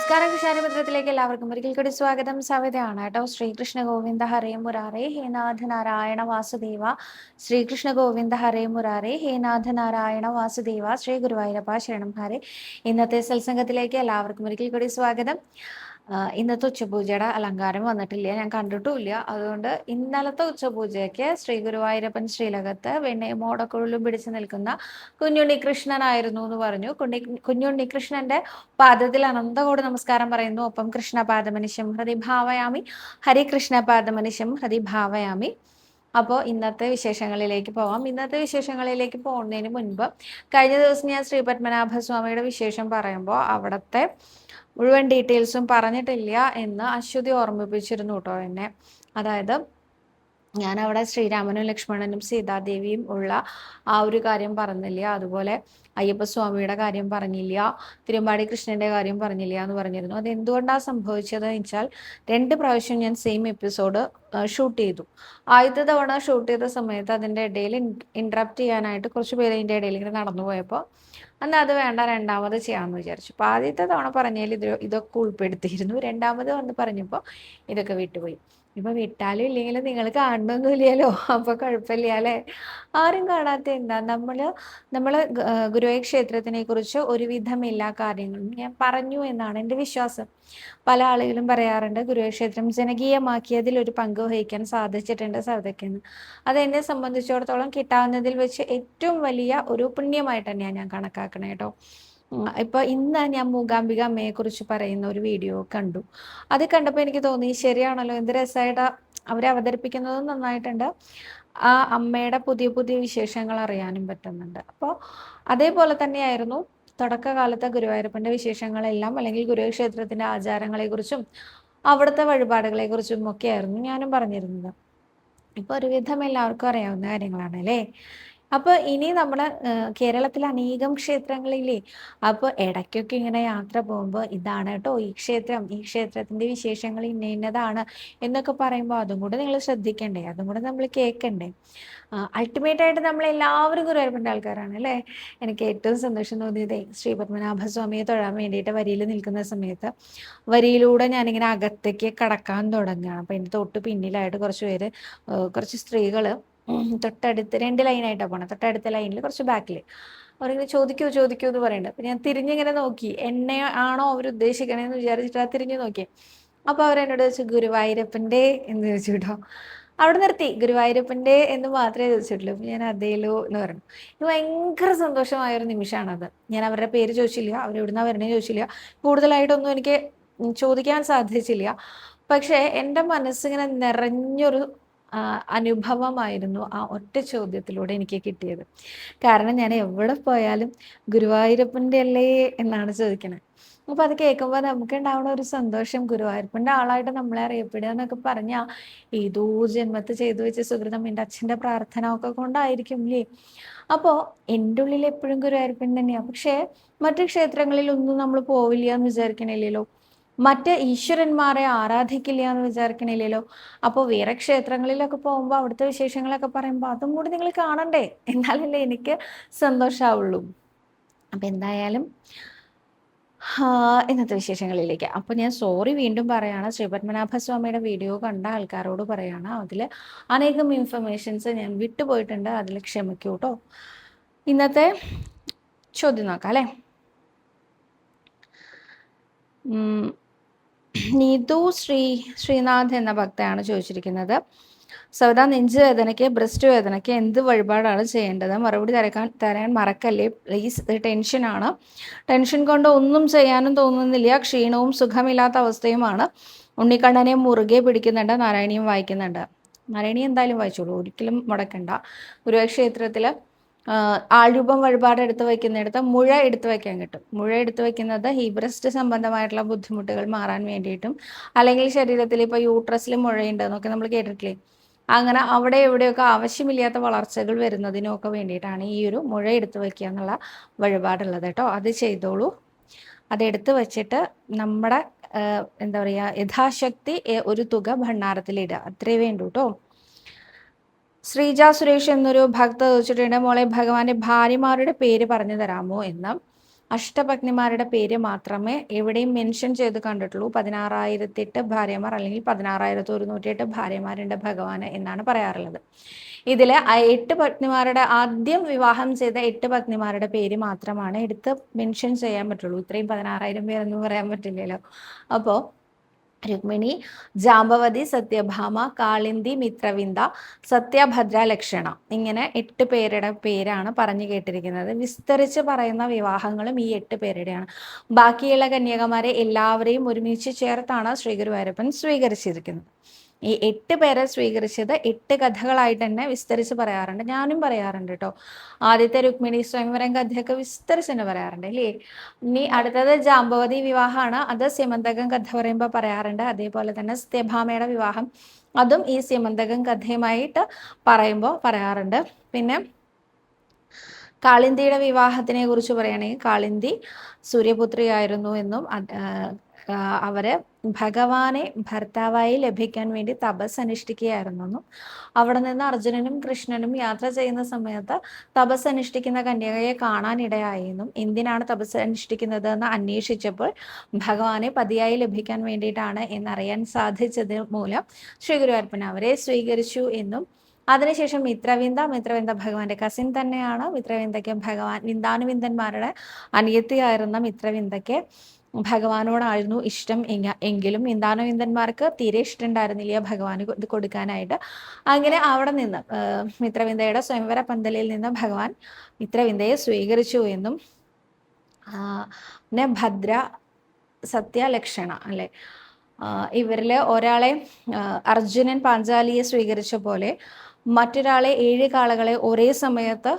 നമസ്കാരം കൃഷ്ണാരിപത്രത്തിലേക്ക് എല്ലാവർക്കും ഒരിക്കൽ കൂടി സ്വാഗതം. സവിതയാണ് കേട്ടോ. ശ്രീകൃഷ്ണ ഗോവിന്ദ ഹരേ മുരാരേ ഹേ നാഥ നാരായണ വാസുദേവ. ശ്രീകൃഷ്ണ ഗോവിന്ദ ഹരേ മുരാരേ ഹേ നാഥ നാരായണ വാസുദേവ. ശ്രീ ഗുരുവായൂരപ്പ ശരണം ഹരേ. ഇന്നത്തെ സത്സംഗത്തിലേക്ക് എല്ലാവർക്കും ഒരിക്കൽ കൂടി സ്വാഗതം. ഇന്നത്തെ ഉച്ചപൂജയുടെ അലങ്കാരം വന്നിട്ടില്ല, ഞാൻ കണ്ടിട്ടുമില്ല. അതുകൊണ്ട് ഇന്നലത്തെ ഉച്ചപൂജയ്ക്ക് ശ്രീ ഗുരുവായൂരപ്പൻ ശ്രീലകത്ത് വെണ്ണയും ഓടക്കുഴലും പിടിച്ചു നിൽക്കുന്ന കുഞ്ഞുണ്ണി കൃഷ്ണനായിരുന്നു എന്ന് പറഞ്ഞു. കുഞ്ഞുണ്ണി കൃഷ്ണന്റെ പാദത്തിൽ അനന്തകോടി നമസ്കാരം പറയുന്നു. ഒപ്പം കൃഷ്ണപാദമനിശം ഹൃദി ഭാവയാമി, ഹരികൃഷ്ണപാദമനിശം ഹൃദി ഭാവയാമി. അപ്പോൾ ഇന്നത്തെ വിശേഷങ്ങളിലേക്ക് പോവാം. ഇന്നത്തെ വിശേഷങ്ങളിലേക്ക് പോകുന്നതിന് മുൻപ് കഴിഞ്ഞ ദിവസം ഞാൻ ശ്രീ പത്മനാഭസ്വാമിയുടെ വിശേഷം പറയുമ്പോൾ അവിടുത്തെ മുഴുവൻ ഡീറ്റെയിൽസും പറഞ്ഞിട്ടില്ല എന്ന് അശ്വതി ഓർമ്മിപ്പിച്ചിരുന്നു കേട്ടോ എന്നെ. അതായത് ഞാൻ അവിടെ ശ്രീരാമനും ലക്ഷ്മണനും സീതാദേവിയും ഉള്ള ആ ഒരു കാര്യം പറഞ്ഞില്ല, അതുപോലെ അയ്യപ്പസ്വാമിയുടെ കാര്യം പറഞ്ഞില്ല, തിരുമ്പാടി കൃഷ്ണന്റെ കാര്യം പറഞ്ഞില്ല എന്ന് പറഞ്ഞിരുന്നു. അത് എന്തുകൊണ്ടാണ് സംഭവിച്ചത് എന്ന് വെച്ചാൽ 2 പ്രാവശ്യം ഞാൻ സെയിം എപ്പിസോഡ് ഷൂട്ട് ചെയ്തു. ആദ്യത്തെ തവണ ഷൂട്ട് ചെയ്ത സമയത്ത് അതിൻ്റെ ഇടയിൽ ഇൻട്രപ്റ്റ് ചെയ്യാനായിട്ട് കുറച്ച് പേര് അതിൻ്റെ ഇടയിൽ ഇങ്ങനെ നടന്നു പോയപ്പോൾ അന്ന് അത് വേണ്ട, രണ്ടാമത് ചെയ്യാമെന്ന് വിചാരിച്ചു. അപ്പോൾ ആദ്യത്തെ തവണ പറഞ്ഞാൽ ഇതൊക്കെ ഉൾപ്പെടുത്തിയിരുന്നു. രണ്ടാമത് വന്ന് പറഞ്ഞപ്പോൾ ഇതൊക്കെ വിട്ടുപോയി. ഇപ്പൊ വിട്ടാലും ഇല്ലെങ്കിലും നിങ്ങൾ കാണണമെന്നില്ലല്ലോ, അപ്പൊ കുഴപ്പമില്ല അല്ലെ. ആരും കാണാത്ത എന്താ, നമ്മള് ഗുരുവായൂർ ക്ഷേത്രത്തിനെ കുറിച്ച് ഒരുവിധം എല്ലാ കാര്യങ്ങളും ഞാൻ പറഞ്ഞു എന്നാണ് എൻ്റെ വിശ്വാസം. പല ആളുകളും പറയാറുണ്ട് ഗുരുവായൂർ ക്ഷേത്രം ജനകീയമാക്കിയതിൽ ഒരു പങ്ക് വഹിക്കാൻ സാധിച്ചിട്ടുണ്ട് സൗദയ്ക്കെന്ന്. അത് എന്നെ സംബന്ധിച്ചിടത്തോളം കിട്ടാവുന്നതിൽ വെച്ച് ഏറ്റവും വലിയ ഒരു പുണ്യമായിട്ട് തന്നെയാണ് ഞാൻ കണക്കാക്കണേ കേട്ടോ. ഇപ്പൊ ഇന്ന് ഞാൻ മൂകാംബിക അമ്മയെ കുറിച്ച് പറയുന്ന ഒരു വീഡിയോ കണ്ടു. അത് കണ്ടപ്പോൾ എനിക്ക് തോന്നി ശരിയാണല്ലോ, എന്ത് രസമായിട്ട് അവരെ അവതരിപ്പിക്കുന്നതും നന്നായിട്ടുണ്ട്. ആ അമ്മയുടെ പുതിയ പുതിയ വിശേഷങ്ങൾ അറിയാനും പറ്റുന്നുണ്ട്. അപ്പോൾ അതേപോലെ തന്നെയായിരുന്നു തുടക്കകാലത്തെ ഗുരുവായൂരപ്പന്റെ വിശേഷങ്ങളെല്ലാം, അല്ലെങ്കിൽ ഗുരുവായൂർ ക്ഷേത്രത്തിന്റെ ആചാരങ്ങളെക്കുറിച്ചും അവിടുത്തെ വഴിപാടുകളെ കുറിച്ചും ഒക്കെ ആയിരുന്നു ഞാനും പറഞ്ഞിരുന്നത്. ഇപ്പൊ ഒരുവിധം എല്ലാവർക്കും അറിയാവുന്ന കാര്യങ്ങളാണ് അല്ലേ. അപ്പൊ ഇനി നമ്മുടെ കേരളത്തിൽ അനേകം ക്ഷേത്രങ്ങളില്ലേ. അപ്പൊ ഇടയ്ക്കൊക്കെ ഇങ്ങനെ യാത്ര പോകുമ്പോൾ ഇതാണ് കേട്ടോ ഈ ക്ഷേത്രം, ഈ ക്ഷേത്രത്തിന്റെ വിശേഷങ്ങൾ ഇന്നതാണ് എന്നൊക്കെ പറയുമ്പോൾ അതും കൂടെ നിങ്ങൾ ശ്രദ്ധിക്കണ്ടേ, അതും കൂടെ നമ്മൾ കേൾക്കണ്ടേ. അൾട്ടിമേറ്റ് ആയിട്ട് നമ്മൾ എല്ലാവരും ഗുരുവായൂരപ്പൻ്റെ ആൾക്കാരാണ് അല്ലേ. എനിക്ക് ഏറ്റവും സന്തോഷം തോന്നിയത് ശ്രീ പത്മനാഭസ്വാമിയെ തൊഴാൻ വേണ്ടിയിട്ട് വരിയിൽ നിൽക്കുന്ന സമയത്ത് വരിയിലൂടെ ഞാനിങ്ങനെ അകത്തേക്ക് കടക്കാൻ തുടങ്ങുകയാണ്. അപ്പൊ എൻ്റെ തൊട്ട് പിന്നിലായിട്ട് കുറച്ച് സ്ത്രീകള് തൊട്ടടുത്ത് 2 ലൈനായിട്ടാണ് പോണത്. തൊട്ടടുത്ത ലൈനിൽ കുറച്ച് ബാക്കിൽ അവരിങ്ങനെ ചോദിക്കൂ എന്ന് പറയുന്നുണ്ട്. അപ്പൊ ഞാൻ തിരിഞ്ഞിങ്ങനെ നോക്കി, എന്നെ ആണോ അവർ ഉദ്ദേശിക്കണേന്ന് വിചാരിച്ചിട്ട് തിരിഞ്ഞു നോക്കി. അപ്പൊ അവരെന്നോട് ചോദിച്ചു ഗുരുവായൂരപ്പൻ്റെ എന്ന് ചോദിച്ചു കേട്ടോ. അവിടെ നിർത്തി, ഗുരുവായൂരപ്പൻ്റെ എന്ന് മാത്രമേ ചോദിച്ചിട്ടുള്ളൂ. ഞാൻ അതേലോ എന്ന് പറഞ്ഞു. ഇത് ഭയങ്കര സന്തോഷമായൊരു നിമിഷമാണത്. ഞാൻ അവരുടെ പേര് ചോദിച്ചില്ല, അവരെവിടുന്നാ വരണേ ചോദിച്ചില്ല, കൂടുതലായിട്ടൊന്നും എനിക്ക് ചോദിക്കാൻ സാധിച്ചില്ല. പക്ഷെ എൻ്റെ മനസ്സിങ്ങനെ നിറഞ്ഞൊരു അനുഭവമായിരുന്നു ആ ഒറ്റ ചോദ്യത്തിലൂടെ എനിക്ക് കിട്ടിയത്. കാരണം ഞാൻ എവിടെ പോയാലും ഗുരുവായൂരപ്പൻ്റെ അല്ലേ എന്നാണ് ചോദിക്കണത്. അപ്പൊ അത് കേൾക്കുമ്പോൾ നമുക്ക് ഉണ്ടാവുന്ന ഒരു സന്തോഷം, ഗുരുവായൂരപ്പൻ്റെ ആളായിട്ട് നമ്മളെ അറിയപ്പെടുക എന്നൊക്കെ പറഞ്ഞാൽ ഏതോ ജന്മത്ത് ചെയ്തു വെച്ച സുഹൃതം, എൻ്റെ അച്ഛൻ്റെ പ്രാർത്ഥന ഒക്കെ കൊണ്ടായിരിക്കും അല്ലേ. അപ്പോൾ എൻ്റെ ഉള്ളിൽ എപ്പോഴും ഗുരുവായൂരപ്പൻ തന്നെയാണ്. പക്ഷേ മറ്റു ക്ഷേത്രങ്ങളിൽ ഒന്നും നമ്മൾ പോവില്ല എന്ന് വിചാരിക്കണില്ലല്ലോ, മറ്റ് ഈശ്വരന്മാരെ ആരാധിക്കില്ല എന്ന് വിചാരിക്കണില്ലല്ലോ. അപ്പോൾ വേറെ ക്ഷേത്രങ്ങളിലൊക്കെ പോകുമ്പോൾ അവിടുത്തെ വിശേഷങ്ങളൊക്കെ പറയുമ്പോൾ അതും കൂടി നിങ്ങൾ കാണണ്ടേ, എന്നാലല്ലേ എനിക്ക് സന്തോഷമാവുള്ളൂ. അപ്പം എന്തായാലും ഇന്നത്തെ വിശേഷങ്ങളിലേക്ക്. അപ്പോൾ ഞാൻ സോറി വീണ്ടും പറയാണ്, ശ്രീ പത്മനാഭസ്വാമിയുടെ വീഡിയോ കണ്ട ആൾക്കാരോട് പറയാണ്, അതിൽ അനേകം ഇൻഫർമേഷൻസ് ഞാൻ വിട്ടുപോയിട്ടുണ്ട്, അതിൽ ക്ഷമിക്കൂ കേട്ടോ. ഇന്നത്തെ ചോദ്യം നോക്കാം അല്ലേ. നീതു ശ്രീനാഥ് എന്ന ഭക്തയാണ് ചോദിച്ചിരിക്കുന്നത്. സൗദ, നെഞ്ച് വേദനയ്ക്ക് ബ്രസ്റ്റ് വേദനയ്ക്ക് എന്ത് വഴിപാടാണ് ചെയ്യേണ്ടത്? മറുപടി തരാൻ മറക്കല്ലേ പ്ലീസ്. ഇത് ടെൻഷനാണ്, ടെൻഷൻ കൊണ്ട് ഒന്നും ചെയ്യാനും തോന്നുന്നില്ല, ക്ഷീണവും സുഖമില്ലാത്ത അവസ്ഥയുമാണ്. ഉണ്ണിക്കണ്ണനെ മുറുകെ പിടിക്കുന്നുണ്ട്, നാരായണീയം വായിക്കുന്നുണ്ട്. നാരായണീയം എന്തായാലും വായിച്ചോളൂ, ഒരിക്കലും മുടക്കണ്ട. ഗുരുവായൂർ ക്ഷേത്രത്തിൽ ആൾരൂപം വഴിപാട് എടുത്ത് വയ്ക്കുന്നിടത്ത് മുഴ എടുത്ത് വയ്ക്കാൻ കിട്ടും. മുഴ എടുത്ത് വയ്ക്കുന്നത് ഈ ബ്രസ്റ്റ് സംബന്ധമായിട്ടുള്ള ബുദ്ധിമുട്ടുകൾ മാറാൻ വേണ്ടിയിട്ടും, അല്ലെങ്കിൽ ശരീരത്തിൽ ഇപ്പോൾ യൂട്രസിൽ മുഴയുണ്ട് എന്നൊക്കെ നമ്മൾ കേട്ടിട്ടില്ലേ, അങ്ങനെ അവിടെ എവിടെയൊക്കെ ആവശ്യമില്ലാത്ത വളർച്ചകൾ വരുന്നതിനും ഒക്കെ വേണ്ടിയിട്ടാണ് ഈ ഒരു മുഴ എടുത്ത് വയ്ക്കുക എന്നുള്ള വഴിപാടുള്ളത് കേട്ടോ. അത് ചെയ്തോളൂ. അതെടുത്ത് വെച്ചിട്ട് നമ്മുടെ എന്താ പറയുക, യഥാശക്തി ഒരു തുക ഭണ്ഡാരത്തിലിടുക, അത്രേ വേണ്ടൂ കേട്ടോ. ശ്രീജ സുരേഷ് എന്നൊരു ഭക്ത ചോദിച്ചിട്ടുണ്ട്, മോളെ ഭഗവാന്റെ ഭാര്യമാരുടെ പേര് പറഞ്ഞു തരാമോ എന്ന്. അഷ്ടപത്നിമാരുടെ പേര് മാത്രമേ എവിടെയും മെൻഷൻ ചെയ്ത് കണ്ടിട്ടുള്ളൂ. 16,008 ഭാര്യമാർ അല്ലെങ്കിൽ 16,108 ഭാര്യമാരുണ്ട് ഭഗവാന് എന്നാണ് പറയാറുള്ളത്. ഇതിൽ 8 പത്നിമാരുടെ ആദ്യം വിവാഹം ചെയ്ത 8 പത്നിമാരുടെ പേര് മാത്രമാണ് എടുത്ത് മെൻഷൻ ചെയ്യാൻ പറ്റുള്ളൂ. ഇത്രയും 16,000 പേരൊന്നും പറയാൻ പറ്റില്ലല്ലോ. അപ്പോൾ രുക്മിണി, ജാമ്പവതി, സത്യഭാമ, കാളിന്തി, മിത്രവിന്ദ, സത്യഭദ്ര, ലക്ഷണ, ഇങ്ങനെ 8 പേരുടെ പേരാണ് പറഞ്ഞു കേട്ടിരിക്കുന്നത്. വിസ്തരിച്ച് പറയുന്ന വിവാഹങ്ങളും ഈ 8 പേരുടെയാണ്. ബാക്കിയുള്ള കന്യകമാരെ എല്ലാവരെയും ഒരുമിച്ച് ചേർത്താണ് ശ്രീ ഗുരുവായൂരപ്പൻ സ്വീകരിച്ചിരിക്കുന്നത്. ഈ 8 പേരെ സ്വീകരിച്ചത് 8 കഥകളായിട്ട് തന്നെ വിസ്തരിച്ച് പറയാറുണ്ട്. ഞാനും പറയാറുണ്ട് കേട്ടോ. ആദ്യത്തെ രുക്മിണി സ്വയംവരം കഥയൊക്കെ വിസ്തരിച്ച് തന്നെ പറയാറുണ്ട് അല്ലേ. ഇനി അടുത്തത് ജാമ്പവതി വിവാഹമാണ്. അത് സ്യമന്തകം കഥ പറയുമ്പോൾ പറയാറുണ്ട്. അതേപോലെ തന്നെ സത്യഭാമയുടെ വിവാഹം, അതും ഈ സ്യമന്തകം കഥയുമായിട്ട് പറയുമ്പോൾ പറയാറുണ്ട്. പിന്നെ കാളിന്തിയുടെ വിവാഹത്തിനെ കുറിച്ച് പറയുകയാണെങ്കിൽ കാളിന്തി സൂര്യപുത്രിയായിരുന്നു എന്നും അവര് ഭഗവാനെ ഭർത്താവായി ലഭിക്കാൻ വേണ്ടി തപസ് അനുഷ്ഠിക്കുകയായിരുന്നു. അവിടെ നിന്ന് അർജുനനും കൃഷ്ണനും യാത്ര ചെയ്യുന്ന സമയത്ത് തപസ് അനുഷ്ഠിക്കുന്ന കന്യകയെ കാണാനിടയായെന്നും എന്തിനാണ് തപസ് അനുഷ്ഠിക്കുന്നത് എന്ന് അന്വേഷിച്ചപ്പോൾ ഭഗവാനെ പതിയായി ലഭിക്കാൻ വേണ്ടിയിട്ടാണ് എന്നറിയാൻ സാധിച്ചത് മൂലം ശ്രീ ഗുരുവായൂരപ്പൻ അവരെ സ്വീകരിച്ചു എന്നും അതിനുശേഷം മിത്രവിന്ദ ഭഗവാന്റെ കസിൻ തന്നെയാണ്. മിത്രവിന്ദയ്ക്ക് ഭഗവാൻ വിന്ദാനുവിന്ദന്മാരുടെ അനിയത്തിയായിരുന്ന മിത്രവിന്ദയ്ക്ക് ഭഗവാനോടായിരുന്നു ഇഷ്ടം. എങ്കിലും വിന്ദാനുവിന്ദന്മാർക്ക് തീരെ ഇഷ്ടമുണ്ടായിരുന്നില്ല ഭഗവാന് ഇത് കൊടുക്കാനായിട്ട്. അങ്ങനെ അവിടെ നിന്ന് മിത്രവിന്ദയുടെ സ്വയംവര പന്തലിൽ നിന്ന് ഭഗവാൻ മിത്രവിന്ദയെ സ്വീകരിച്ചു എന്നും പിന്നെ ഭദ്ര, സത്യ, ലക്ഷണ അല്ലെ, ഇവരിൽ ഒരാളെ അർജുനൻ പാഞ്ചാലിയെ സ്വീകരിച്ച പോലെ മറ്റൊരാളെ 7 കാളകളെ ഒരേ സമയത്ത്